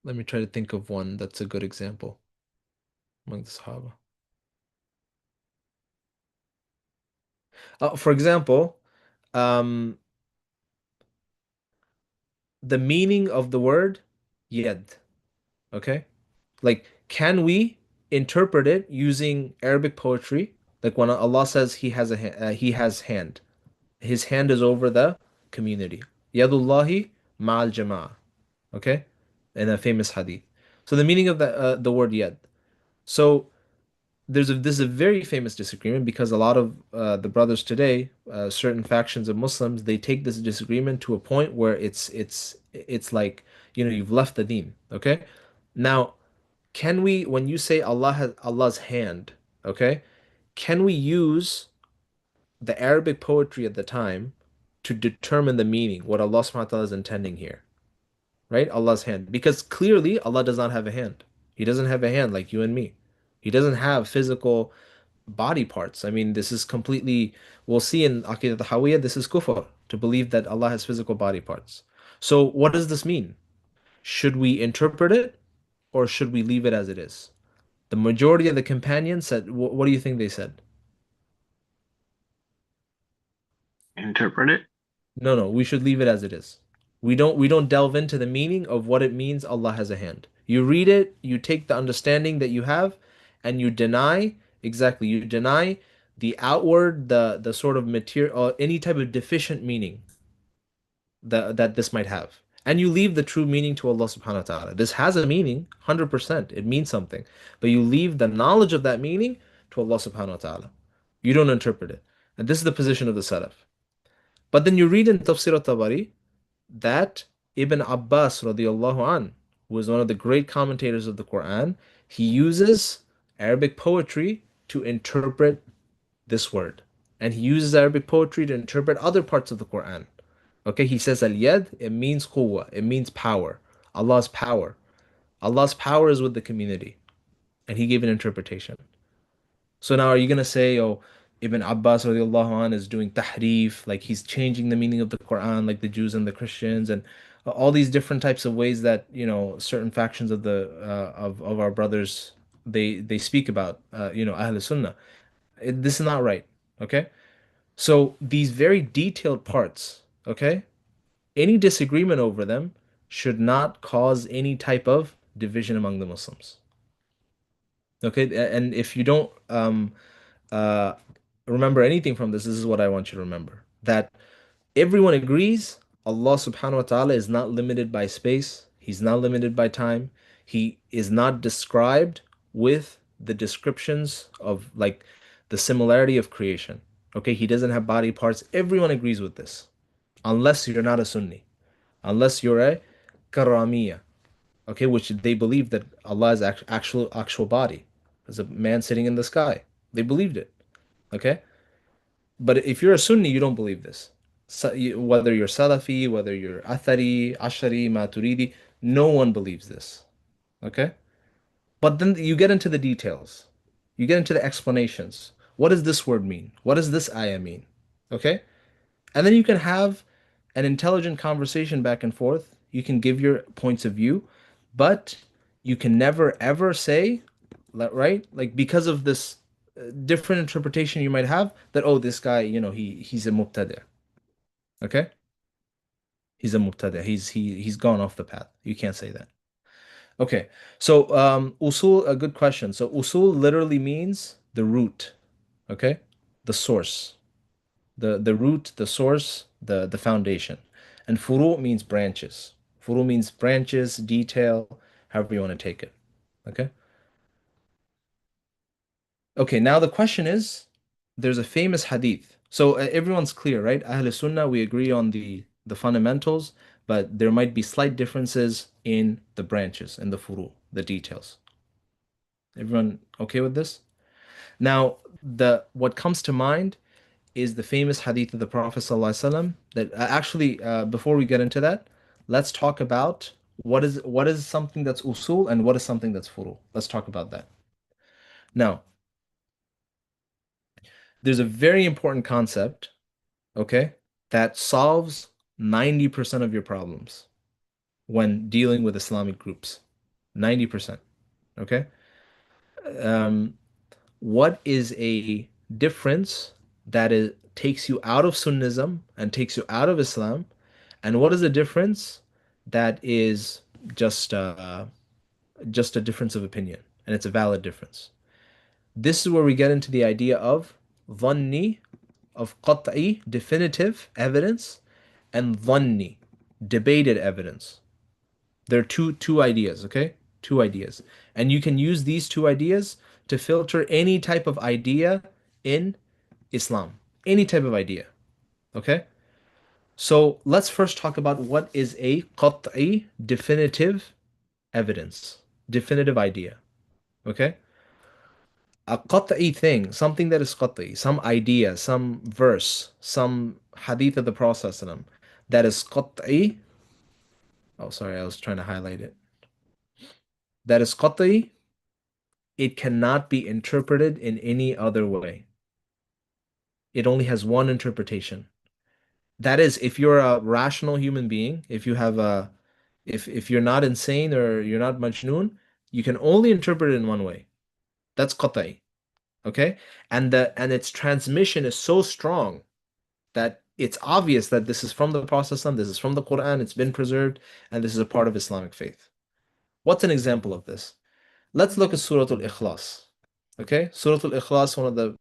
let me try to think of one that's a good example among the Sahaba. For example, um, the meaning of the word yad. Okay, like can we interpret it using Arabic poetry? Like when Allah says he has hand, his hand is over the community. Yadullahi ma'al jama'ah. Okay, in a famous hadith. So the meaning of the word yad. So this is a very famous disagreement because a lot of the brothers today, certain factions of Muslims, they take this disagreement to a point where it's like you've left the deen. Okay, now can we when you say Allah has Allah's hand, okay, can we use the Arabic poetry at the time to determine the meaning, what Allah subhanahu wa ta'ala is intending here, right? Allah's hand. Because clearly Allah does not have a hand. He doesn't have a hand like you and me. He doesn't have physical body parts. I mean, this is completely, we'll see in Aqeedah Tahawiyah, this is kufr, to believe that Allah has physical body parts. So what does this mean? Should we interpret it or should we leave it as it is? The majority of the companions said, what do you think they said? Interpret it. No, no, we should leave it as it is. We don't delve into the meaning of what it means Allah has a hand. You read it, you take the understanding that you have, and you deny exactly, you deny the outward, the sort of material, any type of deficient meaning that this might have. And you leave the true meaning to Allah subhanahu wa ta'ala. This has a meaning, 100%. It means something. But you leave the knowledge of that meaning to Allah subhanahu wa ta'ala. You don't interpret it. And this is the position of the Salaf. But then you read in Tafsir al-Tabari that Ibn Abbas radiallahu an, who is one of the great commentators of the Quran, he uses Arabic poetry to interpret this word. And he uses Arabic poetry to interpret other parts of the Quran. Okay, he says al-yad, it means quwwah, it means power. Allah's power. Allah's power is with the community. And he gave an interpretation. So now are you gonna say, oh, Ibn Abbas radiallahu anh is doing tahrif, like he's changing the meaning of the Quran, like the Jews and the Christians, and all these different types of ways that, certain factions of the of our brothers they speak about, Ahl Sunnah. This is not right. Okay? So these very detailed parts, okay? Any disagreement over them should not cause any type of division among the Muslims. Okay, and if you don't uh, remember anything from this is what I want you to remember. That everyone agrees Allah subhanahu wa ta'ala is not limited by space. He's not limited by time. He is not described with the descriptions of like the similarity of creation. Okay, he doesn't have body parts. Everyone agrees with this, unless you're not a Sunni, unless you're a Karamiya, okay, which they believe that Allah is actual body, as a man sitting in the sky. They believed it, okay? But if you're a Sunni, you don't believe this. So, whether you're Salafi, whether you're Athari, Ashari, Maturidi, no one believes this, okay? But then you get into the details. You get into the explanations. What does this word mean? What does this ayah mean? Okay? And then you can have an intelligent conversation back and forth. You can give your points of view, but you can never ever say, right? Like because of this different interpretation you might have that oh this guy, he's a mubtadi'. Okay? He's a mubtadi'. He's gone off the path. You can't say that. Okay. So usul, a good question. So usul literally means the root, okay? The source. The root, the source, the foundation. And furu means branches. Furu means branches, detail, however you want to take it. Okay? Okay, now the question is there's a famous hadith. So everyone's clear, right? Ahl Sunnah, we agree on the fundamentals, but there might be slight differences in the branches and the furu, the details. Everyone okay with this? Now, the what comes to mind is the famous hadith of the Prophet ﷺ that actually before we get into that, let's talk about what is something that's usul and what is something that's furu. Let's talk about that. Now, there's a very important concept, okay, that solves 90% of your problems when dealing with Islamic groups. 90%, okay? Um, what is a difference that takes you out of Sunnism and takes you out of Islam, and what is a difference that is just just a difference of opinion, and it's a valid difference. This is where we get into the idea of dhanni, of qat'i, definitive evidence, and dhanni, debated evidence. There are two ideas, okay? Two ideas. And you can use these two ideas to filter any type of idea in Islam. Any type of idea, okay? So let's first talk about what is a qat'i, definitive evidence, definitive idea, okay? A qat'i thing, something that is qat'i, some idea, some verse, some hadith of the Prophet ﷺ that is qat'i. Oh, sorry, I was trying to highlight it. That is qat'i, it cannot be interpreted in any other way. It only has one interpretation. That is, if you're a rational human being, if you have a, if you're not insane or you're not majnoon, you can only interpret it in one way. That's qat'i. Okay? And its transmission is so strong that it's obvious that this is from the Prophet, this is from the Quran, it's been preserved, and this is a part of Islamic faith. What's an example of this? Let's look at Surah Al-Ikhlas. Okay, Surah Al-Ikhlas, one of the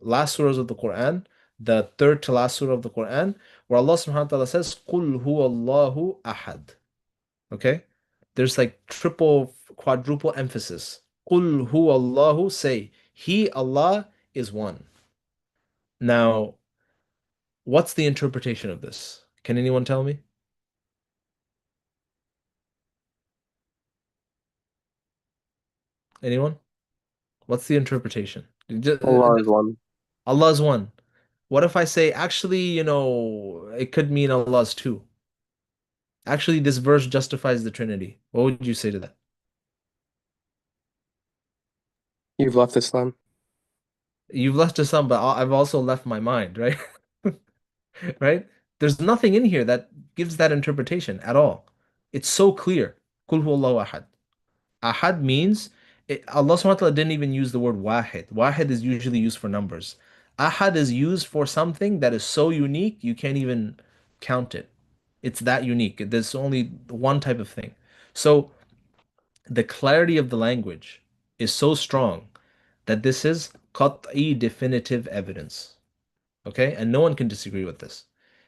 last surahs of the Quran, the third to last surah of the Quran, where Allah subhanahu wa ta'ala says, قُلْ هُوَ اللَّهُ أَحَدٌ. Okay, there's like triple, quadruple emphasis. قُلْ هُوَ اللَّهُ, say, He, Allah, is one. Now, what's the interpretation of this? Can anyone tell me? Anyone? What's the interpretation? Allah is one. Allah is one. What if I say, actually, it could mean Allah is two? Actually, this verse justifies the Trinity. What would you say to that? You've left Islam. You've left us some, but I've also left my mind, right? Right? There's nothing in here that gives that interpretation at all. It's so clear. Kul huwallahu ahad. Ahad means Allah subhanahu wa ta'ala didn't even use the word wahid. Wahid is usually used for numbers. Ahad is used for something that is so unique you can't even count it. It's that unique. There's only one type of thing. So the clarity of the language is so strong that this is qat'i, definitive evidence. Okay? And no one can disagree with this.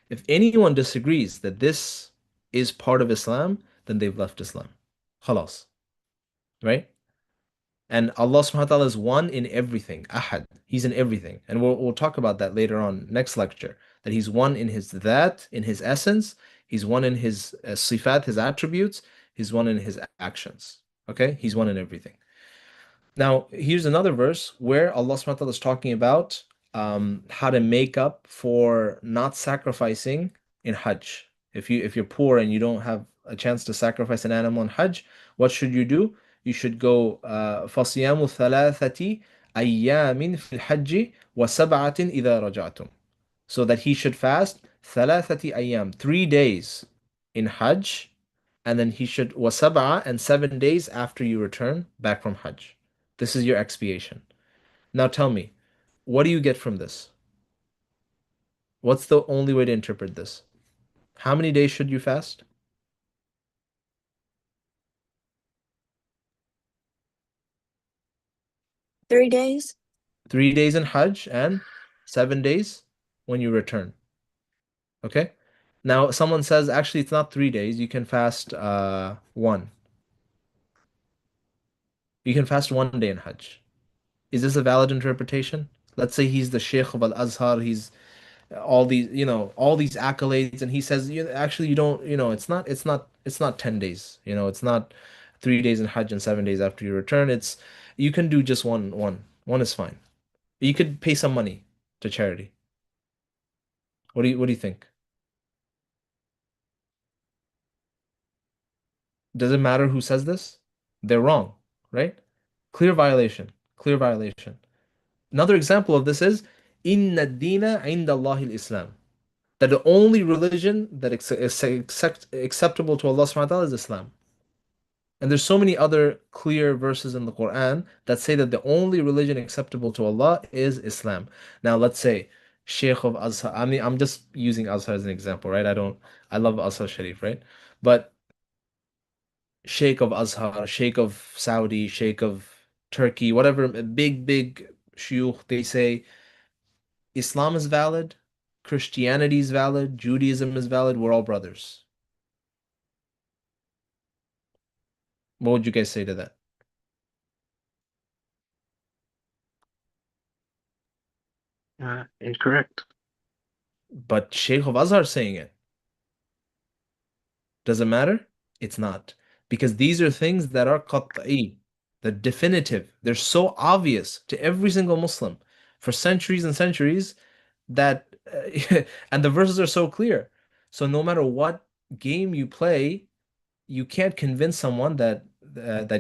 If anyone disagrees that this is part of Islam, then they've left Islam. Khalas, right? And Allah subhanahu wa ta'ala is one in everything. Ahad. He's in everything. And we'll talk about that later on, next lecture. That He's one in His that, in His essence. He's one in His sifat, His attributes. He's one in His actions. Okay? He's one in everything. Now, here's another verse where Allah subhanahu wa ta'ala is talking about how to make up for not sacrificing in Hajj. If you're poor and you don't have a chance to sacrifice an animal in Hajj, what should you do? You should go فَصِيَامُ ثَلَاثَةِ أَيَّامٍ فِي الْحَجِّ وَسَبْعَةٍ إِذَا رَجَعْتُمْ. So that he should fast ثَلَاثَةِ أَيَّام, 3 days in Hajj, and then he should وَسَبْعَةٍ, and 7 days after you return back from Hajj. This is your expiation. Now tell me, what do you get from this? What's the only way to interpret this? How many days should you fast? 3 days. 3 days in Hajj and 7 days when you return. Okay? Now, someone says, actually, it's not 3 days. You can fast one. You can fast 1 day in Hajj. Is this a valid interpretation? Let's say he's the Sheikh of Al-Azhar. He's all these, all these accolades, and he says, actually, you don't, it's not 10 days. It's not 3 days in Hajj and 7 days after you return. You can do just one is fine. You could pay some money to charity. What do you think? Does it matter who says this? They're wrong, right? Clear violation. Clear violation. Another example of this is Inna Dina inda Allahil Islam. That the only religion that is acceptable to Allah subhanahu wa ta'ala is Islam. And there's so many other clear verses in the Quran that say that the only religion acceptable to Allah is Islam. Now let's say Sheikh of Azhar. I mean, I'm just using Azhar as an example, right? I love Azhar Sharif, right? But Sheikh of Azhar, Sheikh of Saudi, Sheikh of Turkey, whatever, big shuyukh, they say Islam is valid, Christianity is valid, Judaism is valid, we're all brothers. What would you guys say to that? Incorrect. But Sheikh of Azhar is saying it. Does it matter? It's not. Because these are things that are qat'i, the definitive. They're so obvious to every single Muslim for centuries and centuries that, and the verses are so clear. So no matter what game you play, you can't convince someone that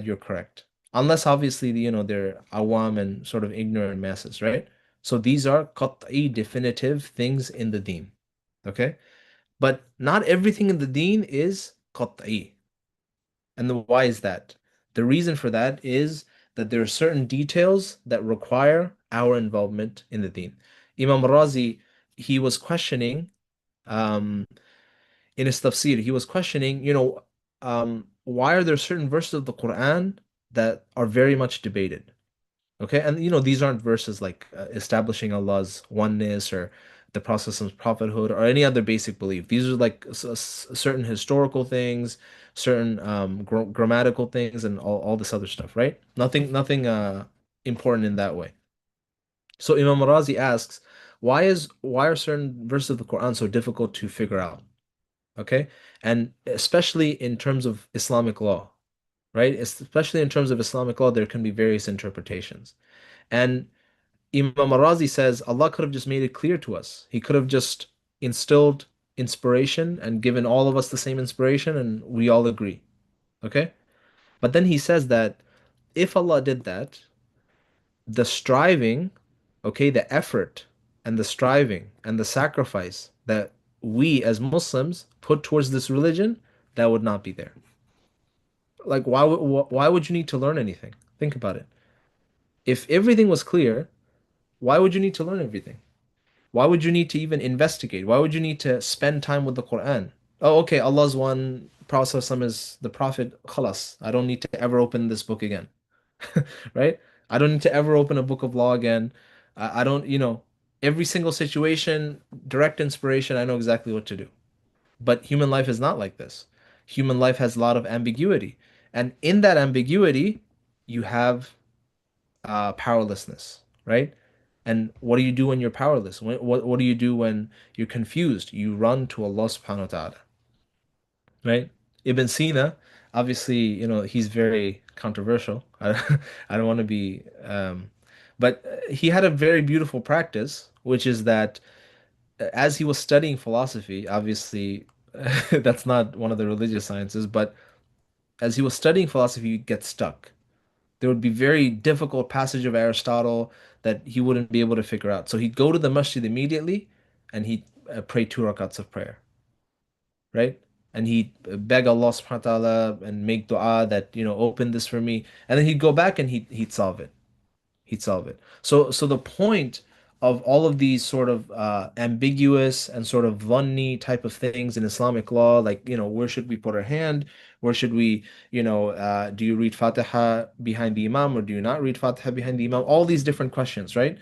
you're correct. Unless obviously, they're awam and sort of ignorant masses, right? So these are qat'i definitive things in the deen. Okay? But not everything in the deen is qat'i. And why is that? The reason for that is that there are certain details that require our involvement in the deen. Imam Razi, he was questioning, um, in his tafsir, he was questioning, why are there certain verses of the Quran that are very much debated? Okay, and these aren't verses like establishing Allah's oneness or the process of prophethood or any other basic belief. These are like certain historical things, certain grammatical things, and all this other stuff, right? Nothing important in that way. So Imam Razi asks, why are certain verses of the Quran so difficult to figure out? Okay, and especially in terms of Islamic law, right? Especially in terms of Islamic law, there can be various interpretations. And Imam Razi says Allah could have just made it clear to us. He could have just instilled inspiration and given all of us the same inspiration, and we all agree. Okay? But then he says that if Allah did that, the striving, okay, the effort and the striving and the sacrifice that we as Muslims put towards this religion, that would not be there. Like, why would you need to learn anything? Think about it. If everything was clear, why would you need to learn everything? Why would you need to even investigate? Why would you need to spend time with the Quran? Oh, okay, Allah's one, Prophet ﷺ is the Prophet, khalas. I don't need to ever open this book again. Right? I don't need to ever open a book of law again. I don't, every single situation, direct inspiration, I know exactly what to do. But human life is not like this. Human life has a lot of ambiguity. And in that ambiguity, you have powerlessness, right? And what do you do when you're powerless? What do you do when you're confused? You run to Allah subhanahu wa ta'ala, right? Ibn Sina, obviously, he's very controversial. I don't want to be, but he had a very beautiful practice, which is that as he was studying philosophy, obviously, that's not one of the religious sciences, but as he was studying philosophy, he'd get stuck. There would be very difficult passage of Aristotle that he wouldn't be able to figure out. So he'd go to the masjid immediately and he'd pray 2 rakats of prayer, right? And he'd beg Allah subhanahu wa ta'ala and make dua that, open this for me. And then he'd go back and he'd solve it. He'd solve it. So the point of all of these sort of ambiguous and sort of dhanni type of things in Islamic law, like, where should we put our hand? Where should we, do you read Fatiha behind the Imam or do you not read Fatiha behind the Imam? All these different questions, right?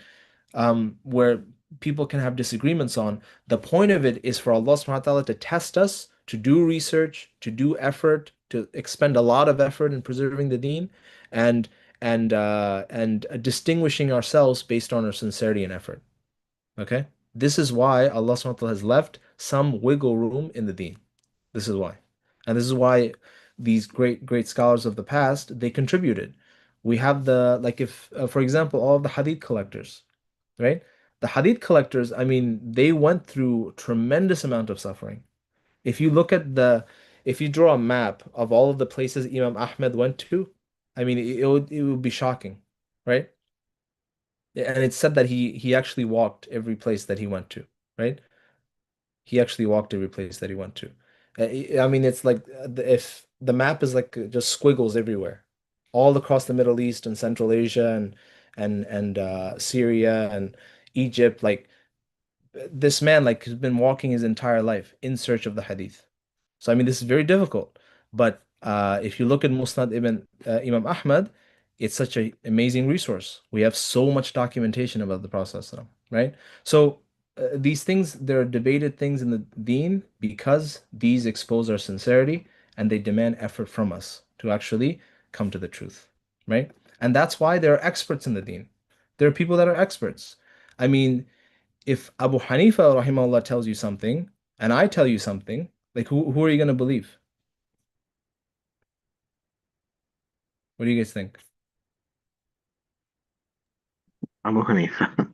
Where people can have disagreements on. The point of it is for Allah subhanahu wa ta'ala to test us, to do research, to do effort, to expend a lot of effort in preserving the deen, and and distinguishing ourselves based on our sincerity and effort. Okay? This is why Allah subhanahu wa ta'ala has left some wiggle room in the deen. This is why. And this is why these great scholars of the past, they contributed. We have like if, for example, all of the hadith collectors, right? The hadith collectors, I mean, they went through tremendous amount of suffering. If you look at if you draw a map of all of the places Imam Ahmed went to, I mean, it would be shocking, right? And it's said that he actually walked every place that he went to, right? He actually walked every place that he went to. I mean, it's like if the map is like just squiggles everywhere, all across the Middle East and Central Asia and Syria and Egypt. Like this man, like has been walking his entire life in search of the hadith. So I mean, this is very difficult. But if you look at Musnad ibn Imam Ahmad, it's such an amazing resource. We have so much documentation about the Prophet, right? So these things, they're debated things in the Deen because these expose our sincerity and they demand effort from us to actually come to the truth, right? And that's why there are experts in the Deen. There are people that are experts. I mean, if Abu Hanifa rahimahullah tells you something and I tell you something, like who are you going to believe? What do you guys think? Abu Hanifa.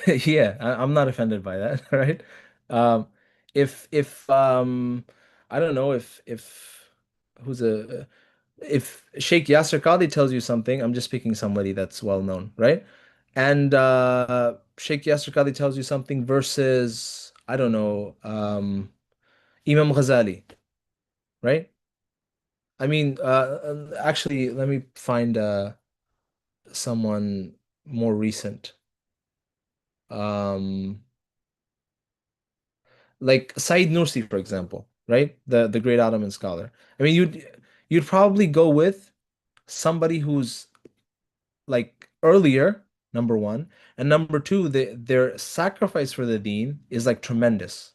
Yeah, I'm not offended by that, right? Um, if I don't know if who's a if Sheikh Yasser Qadhi tells you something, I'm just picking somebody that's well known, right? And Sheikh Yasser Qadhi tells you something versus I don't know, Imam Ghazali, right? I mean, actually, let me find someone more recent. Um, like Said Nursi, for example, right? The great Ottoman scholar. I mean, you'd probably go with somebody who's like earlier, number one, and number two, their sacrifice for the deen is like tremendous.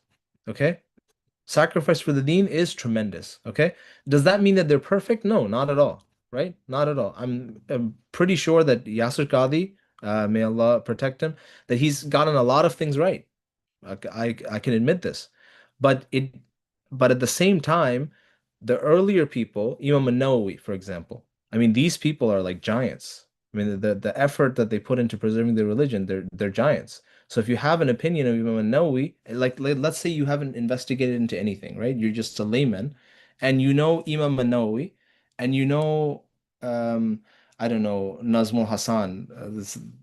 Okay? Sacrifice for the deen is tremendous. Okay? Does that mean that they're perfect? No, not at all. Right? Not at all. I'm pretty sure that Yasir Qadhi, may Allah protect him, that he's gotten a lot of things right. I can admit this, but but at the same time, the earlier people, Imam an-Nawawi, for example, I mean, these people are like giants. I mean, the effort that they put into preserving their religion, they're giants. So if you have an opinion of Imam an-Nawawi, like let's say you haven't investigated into anything, right? You're just a layman, and you know Imam an-Nawawi, and you know um, I don't know, Nazmul Hasan,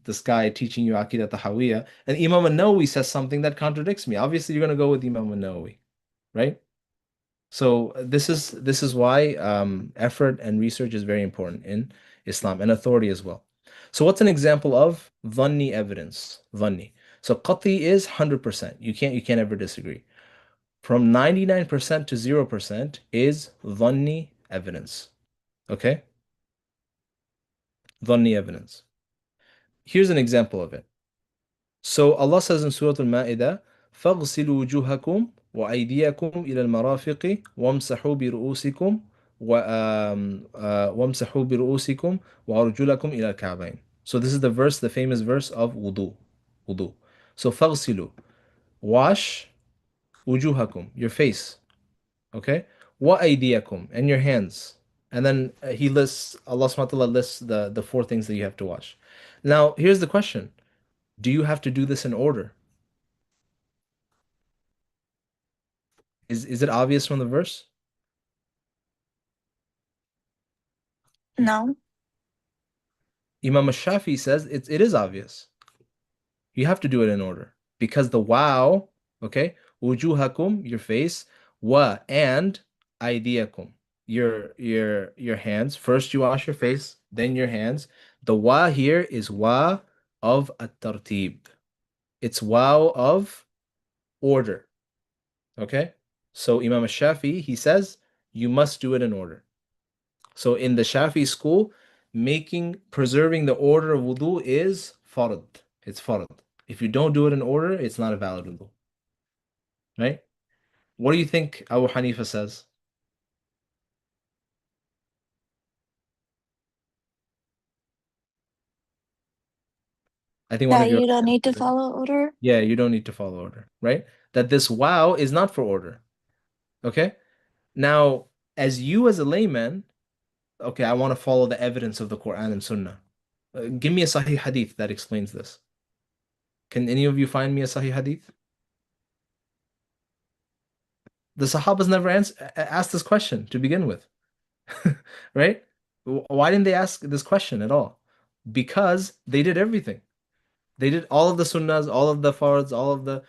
this guy teaching you Aqeeda Tahawiyya, and Imam an-Nawawi says something that contradicts me. Obviously, you're going to go with Imam an-Nawawi, right? So this is why effort and research is very important in Islam and authority as well. So what's an example of dhanni evidence? Dhanni. So qati is 100%. You can't ever disagree. From 99% to 0% is dhanni evidence. Okay? Dhanni evidence. Here's an example of it. So Allah says in Surah Al-Ma'idah, فَاغْسِلُوا وُجُوهَكُمْ وأيديكم إلى المرافق وامسحوا برؤوسكم وامسحوا برؤوسكم وأرجلكم إلى الكعبين. So this is the verse, the famous verse of wudu. Wudu. So فاغسلوا, wash وجوهكم, your face. Okay? وأيديكم, and your hands. And then he lists, Allah subhanahu wa ta'ala lists the four things that you have to wash. Now, here's the question. Do you have to do this in order? Is it obvious from the verse? No. Imam Shafi says it is obvious. You have to do it in order because the wow, okay, wujuhakum, your face, wa, and aydiyakum, your hands. First you wash your face, then your hands. The wa here is wa of at-tartib. It's wow of order. Okay? So Imam Shafi, he says you must do it in order. So in the Shafi school, preserving the order of wudu is fard. It's fard. If you don't do it in order, it's not a valid wudu. Right? What do you think Abu Hanifa says? I think one of That your you don't need to follow order? Yeah, you don't need to follow order, right? That this wow is not for order. Okay? Now, as you as a layman, okay, I want to follow the evidence of the Quran and Sunnah. Give me a Sahih Hadith that explains this. Can any of you find me a Sahih Hadith? The Sahabas never asked this question to begin with, right? Why didn't they ask this question at all? Because they did everything. They did all of the sunnahs, all of the fards, all of the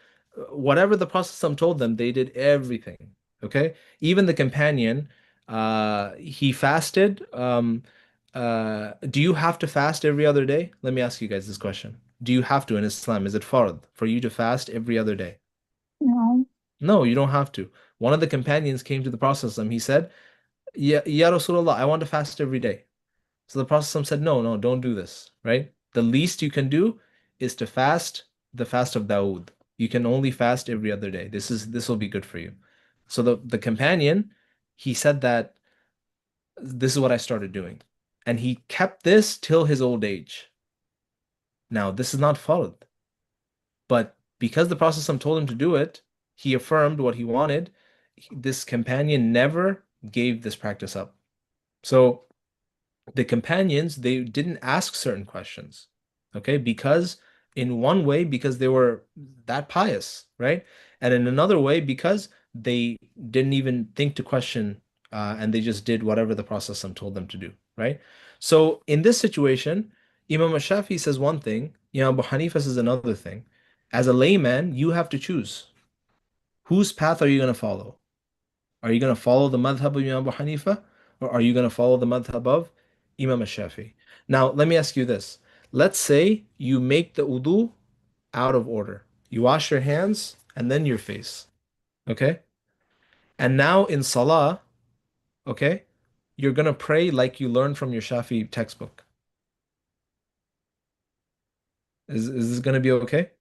whatever the Prophet told them, they did everything. Okay? Even the companion, he fasted. Do you have to fast every other day? Let me ask you guys this question. Do you have to in Islam? Is it fard for you to fast every other day? No. No, you don't have to. One of the companions came to the Prophet. He said, Ya Rasulullah, I want to fast every day. So the Prophet said, no, no, don't do this, right? The least you can do is to fast the fast of Dawood. You can only fast every other day. This will be good for you. So the companion, he said that this is what I started doing. And he kept this till his old age. Now, this is not fard. But because the Prophet told him to do it, he affirmed what he wanted. This companion never gave this practice up. So the companions, they didn't ask certain questions, okay? Because in one way, because they were that pious, right? And in another way, because they didn't even think to question and they just did whatever the Prophet told them to do, right? So in this situation, Imam Shafi says one thing, Imam Abu Hanifa says another thing. As a layman, you have to choose. Whose path are you going to follow? Are you going to follow the madhab of Imam Abu Hanifa or are you going to follow the madhab of Imam Shafi? Now, let me ask you this. Let's say you make the wudu out of order. You wash your hands and then your face. Okay? And now in salah, okay, you're going to pray like you learned from your Shafi textbook. Is this going to be okay?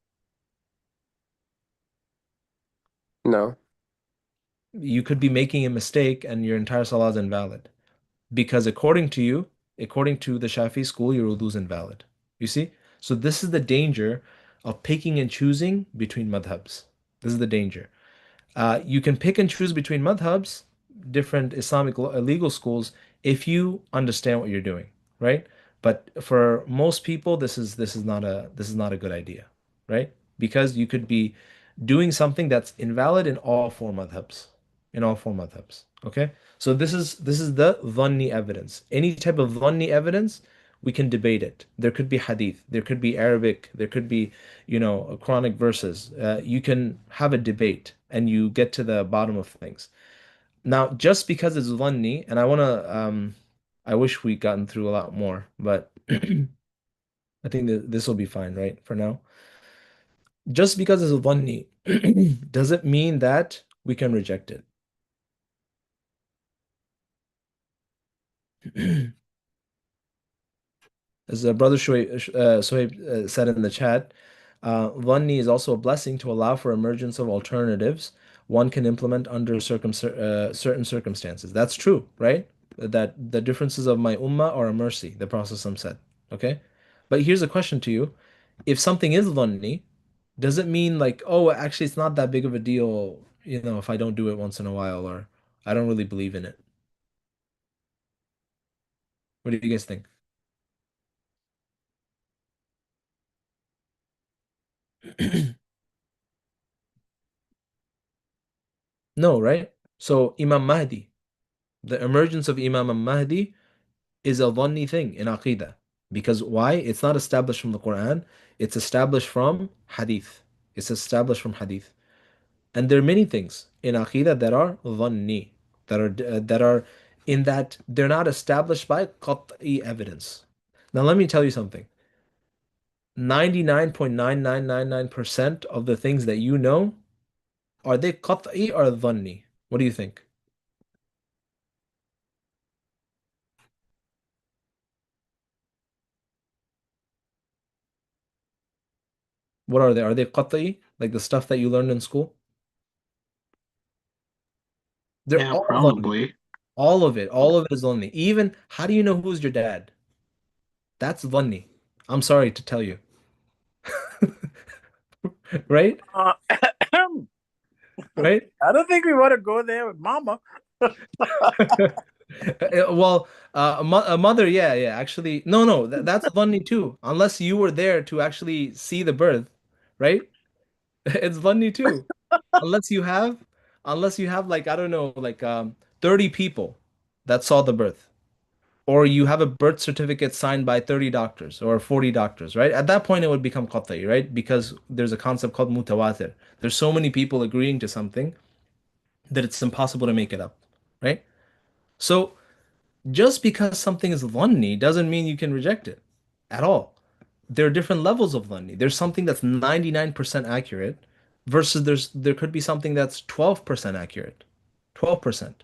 No. You could be making a mistake and your entire salah is invalid. Because according to you, according to the Shafi school, your wudu is invalid. You see? So this is the danger of picking and choosing between madhabs. This is the danger. You can pick and choose between madhabs, different Islamic legal schools, if you understand what you're doing, right? But for most people, this is not a good idea, right? Because you could be doing something that's invalid in all four madhabs, okay? So this is the dhanni evidence. Any type of dhanni evidence, we can debate it. There could be hadith, there could be Arabic, there could be, Quranic verses. You can have a debate and you get to the bottom of things. Now, just because it's dhanni, and I wish we gotten through a lot more, but I think that this will be fine, right? For now. Just because it's dhanni doesn't mean that we can reject it. As Brother Suhaib said in the chat, Dhanni is also a blessing to allow for emergence of alternatives one can implement under certain circumstances. That's true, right? That the differences of my ummah are a mercy, the Prophet ﷺ said. Okay? But here's a question to you. If something is dhanni, does it mean like, oh, actually it's not that big of a deal, if I don't do it once in a while, or I don't really believe in it? What do you guys think? No, right? So Imam Mahdi, the emergence of Imam Mahdi is a dhanni thing in Aqeeda. Because why? It's not established from the Quran, it's established from Hadith. It's established from Hadith. And there are many things in Aqeeda that are dhanni, that are in that they're not established by qat'i evidence. Now let me tell you something. 99.9999% of the things that you know, are they qat'i or dhanni? What do you think? What are they? Are they qat'i? Like the stuff that you learned in school? They're Yeah, all dhanni. probably. All of it is dhanni. Even, how do you know who's your dad? That's dhanni. I'm sorry to tell you. Right? I Right? don't think we want to go there with Mama. Well, a mother, yeah, yeah. Actually, no, no, that's dhanni too. Unless you were there to actually see the birth, right? It's dhanni too. Unless you have, unless you have like, I don't know, like 30 people that saw the birth. Or you have a birth certificate signed by 30 doctors or 40 doctors, right? At that point, it would become qat'i, right? Because there's a concept called mutawatir. There's so many people agreeing to something that it's impossible to make it up, right? So just because something is dhanni doesn't mean you can reject it at all. There are different levels of dhanni. There's something that's 99% accurate versus there could be something that's 12% accurate. 12%.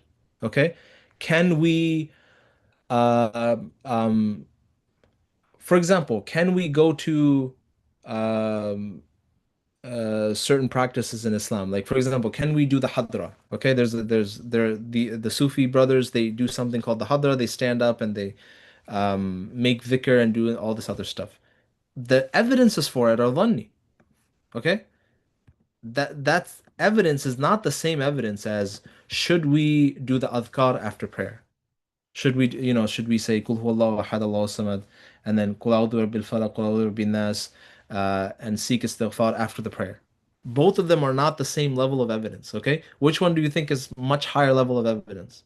Okay? Can we uh, um, for example, can we go to um, certain practices in Islam? Like, for example, can we do the hadra? Okay, the Sufi brothers. They do something called the hadra. They stand up and they make dhikr and do all this other stuff. The evidences for it are dhanni. Okay, that's evidence is not the same evidence as should we do the adhkar after prayer? Should we say Qul huwallahu ahad, Allahu samad, and then Qul a'udhu bil falaq, Qul a'udhu bin nas, and seek istighfar after the prayer? Both of them are not the same level of evidence, okay? Which one do you think is much higher level of evidence?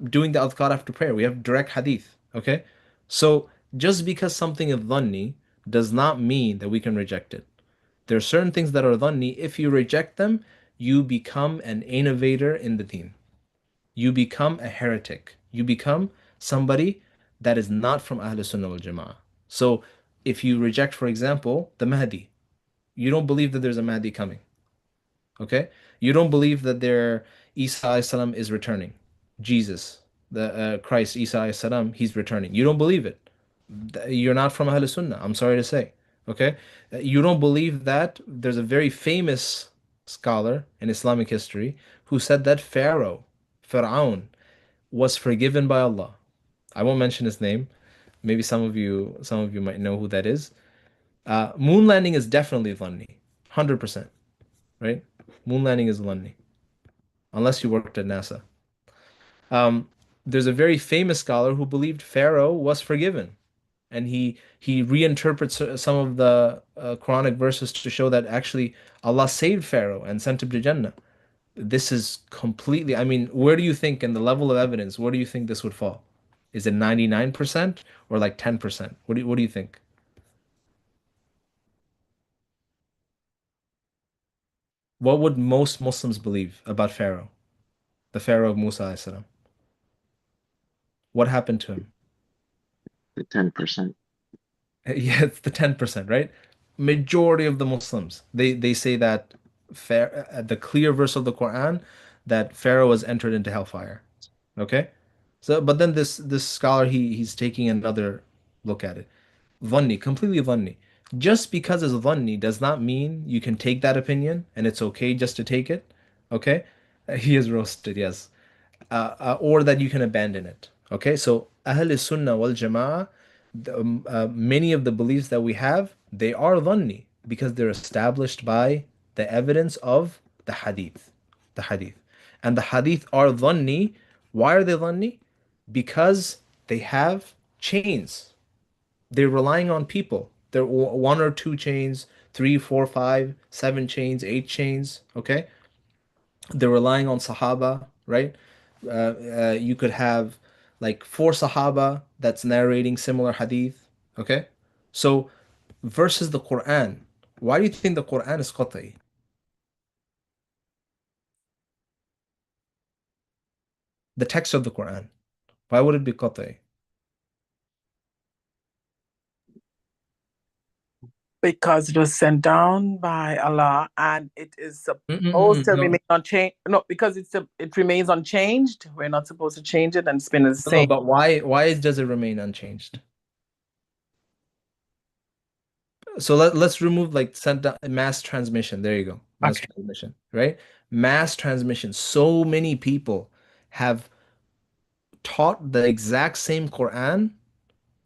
Doing the adhkar after prayer. We have direct hadith, okay? So just because something is dhanni does not mean that we can reject it. There are certain things that are dhanni. If you reject them, you become an innovator in the deen. You become a heretic. You become somebody that is not from Ahl Sunnah wal Jama'ah. So if you reject, for example, the Mahdi, you don't believe that there's a Mahdi coming. Okay? You don't believe that Isa alayhi salam is returning. Jesus, the Christ, Isa alayhi salam, he's returning. You don't believe it. You're not from Ahl Sunnah. I'm sorry to say. Okay? You don't believe that there's a very famous scholar in Islamic history who said that Fir'aun, was forgiven by Allah. I won't mention his name. Maybe some of you might know who that is. Moon landing is definitely dhanni, 100%, right? Moon landing is dhanni, unless you worked at NASA. Um, there's a very famous scholar who believed Pharaoh was forgiven, and he reinterprets some of the Quranic verses to show that actually Allah saved Pharaoh and sent him to Jannah. This is completely, I mean, where do you think in the level of evidence, where do you think this would fall? Is it 99% or like 10%? What do you think? What would most Muslims believe about Pharaoh, the Pharaoh of Musa alayhi salam? What happened to him? The 10%. Yeah, it's the 10%, right? Majority of the Muslims, they say that the clear verse of the Quran that Pharaoh was entered into hellfire. Okay? So, but then this scholar he's taking another look at it. Dhanni, completely dhanni. Just because it's dhanni does not mean you can take that opinion and it's okay just to take it. Okay? He is roasted, yes. Or that you can abandon it. Okay? So Ahl Sunnah wal Jama'ah, many of the beliefs that we have, they are dhanni because they're established by the evidence of the hadith. The hadith. And the hadith are dhanni. Why are they dhanni? Because they have chains. They're relying on people. They're one or two chains, three, four, five, seven chains, eight chains. Okay, they're relying on Sahaba, right? You could have like four Sahaba that's narrating similar hadith. Okay, so versus the Quran. Why do you think the Quran is qat'i? The text of the Quran. Why would it be qat'i? Because it was sent down by Allah and it is supposed to No, remain unchanged. No, because it remains unchanged. We're not supposed to change it and spin it the no, same. but why does it remain unchanged? So let's remove like sent down, mass transmission. There you go. Mass Okay. transmission, right? Mass transmission. So many people have taught the exact same Quran,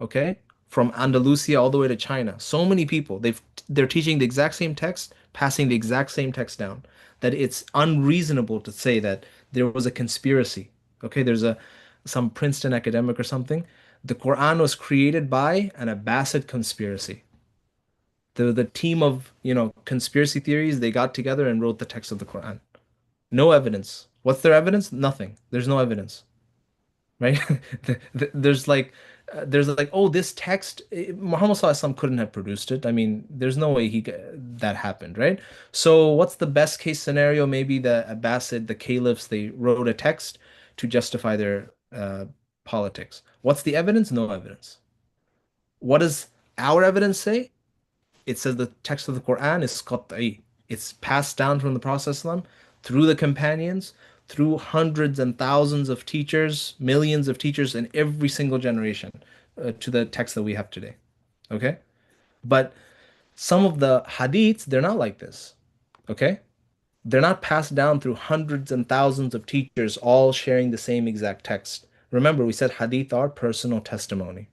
okay, from Andalusia all the way to China. So many people. They're teaching the exact same text, passing the exact same text down. That it's unreasonable to say that there was a conspiracy. Okay, there's a some Princeton academic or something. The Quran was created by an Abbasid conspiracy. The team of, conspiracy theories, they got together and wrote the text of the Quran. No evidence. What's their evidence? Nothing. There's no evidence, right? There's like, oh, this text, Muhammad Sallallahu Alaihi Wasallam couldn't have produced it. I mean, there's no way that happened, right? So what's the best case scenario? Maybe the Abbasid, the caliphs, they wrote a text to justify their politics. What's the evidence? No evidence. What does our evidence say? It says the text of the Quran is qat'i. It's passed down from the Prophet ﷺ through the companions, through hundreds and thousands of teachers, millions of teachers in every single generation to the text that we have today. Okay? But some of the hadiths, they're not like this. Okay? They're not passed down through hundreds and thousands of teachers all sharing the same exact text. Remember, we said hadith are personal testimony.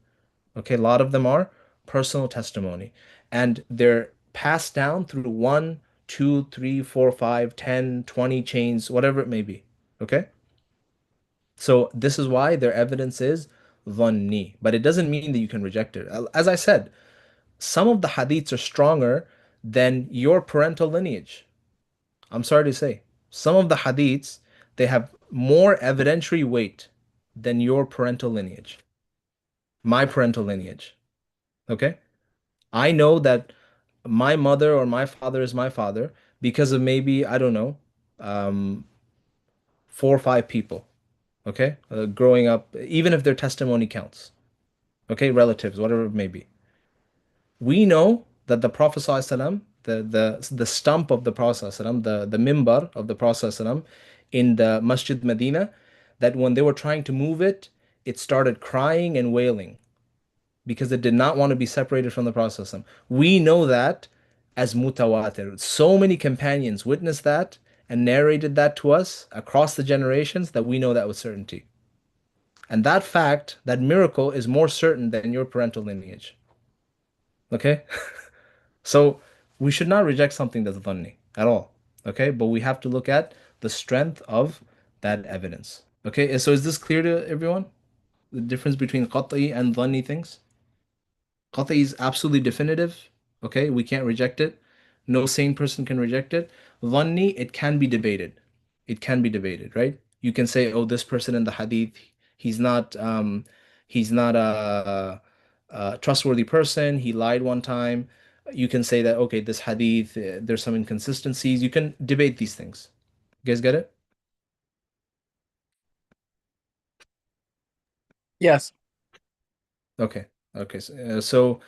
Okay, a lot of them are personal testimony, and they're passed down through one, two, three, four, five, 10, 20 chains, whatever it may be. Okay, so this is why their evidence is dhanni, but it doesn't mean that you can reject it. As I said, some of the hadiths are stronger than your parental lineage. I'm sorry to say, some of the hadiths, they have more evidentiary weight than your parental lineage, my parental lineage. Okay. I know that my mother or my father is my father because of maybe, I don't know, um, four or five people, okay? Growing up, even if their testimony counts, okay? Relatives, whatever it may be. We know that the Prophet ﷺ, the stump of the Prophet ﷺ, the mimbar of the Prophet ﷺ in the Masjid Medina, that when they were trying to move it, it started crying and wailing because it did not want to be separated from the Prophet. We know that as mutawatir. So many companions witnessed that and narrated that to us across the generations that we know that with certainty. And that fact, that miracle, is more certain than your parental lineage. Okay? So we should not reject something that's dhanni at all. Okay? But we have to look at the strength of that evidence. Okay? So is this clear to everyone? The difference between qat'i and dhanni things? Qat'i is absolutely definitive. Okay, we can't reject it. No sane person can reject it. Dhanni, it can be debated. It can be debated, right? You can say, oh, this person in the hadith, he's not a trustworthy person. He lied one time. You can say that, okay, this hadith, there's some inconsistencies. You can debate these things. You guys get it? Yes. Okay. Okay. So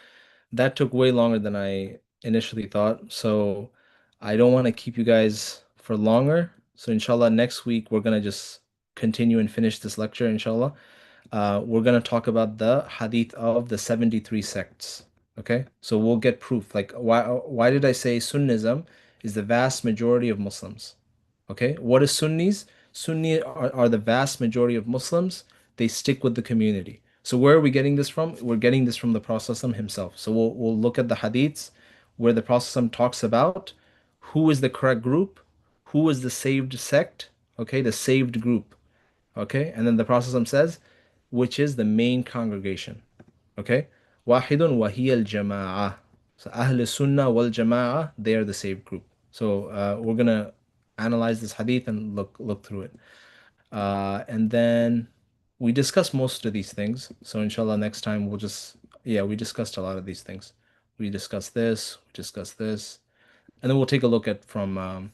that took way longer than I initially thought. So I don't want to keep you guys for longer. So inshallah, next week we're gonna just continue and finish this lecture, inshallah. We're gonna talk about the hadith of the 73 sects. Okay? So we'll get proof. Like why did I say Sunnism is the vast majority of Muslims? Okay, what is Sunnis? Sunni are the vast majority of Muslims. They stick with the community. So where are we getting this from? We're getting this from the Prophet ﷺ himself. So we'll look at the hadiths where the Prophet ﷺ talks about who is the correct group, who is the saved sect, okay, the saved group, okay, and then the Prophet ﷺ says, which is the main congregation, okay. Wahidun wahiya al-jama'ah. So Ahl Sunnah wal Jama'ah, they are the saved group. So we're gonna analyze this hadith and look through it. And then we discussed most of these things. So inshallah, next time we'll just, yeah, we discussed a lot of these things. We discussed this, and then we'll take a look at from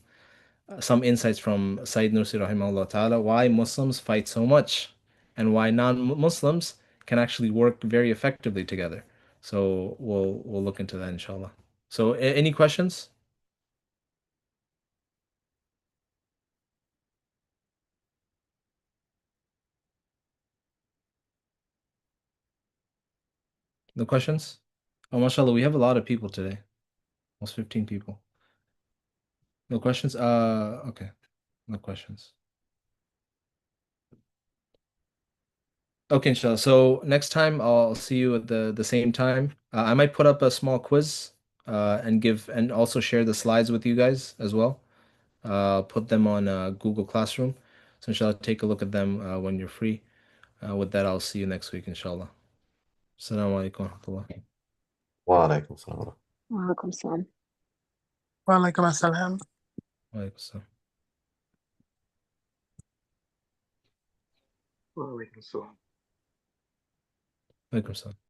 some insights from Sayyid Nursi rahimahullah ta'ala, why Muslims fight so much and why non-Muslims can actually work very effectively together. So we'll look into that inshallah. So any questions? No questions? Oh, mashallah, we have a lot of people today. Almost 15 people. No questions? Okay. No questions. Okay, inshallah. So next time I'll see you at the same time. I might put up a small quiz and give and also share the slides with you guys as well. Put them on Google Classroom. So inshallah, take a look at them when you're free. With that, I'll see you next week, inshallah. Assalamu alaikum wa rahmatullah. وعليكم السلام. وعليكم السلام. Wa alaikum assalam. Wa alaikum assalam. وعليكم السلام. Wa alaikum assalam.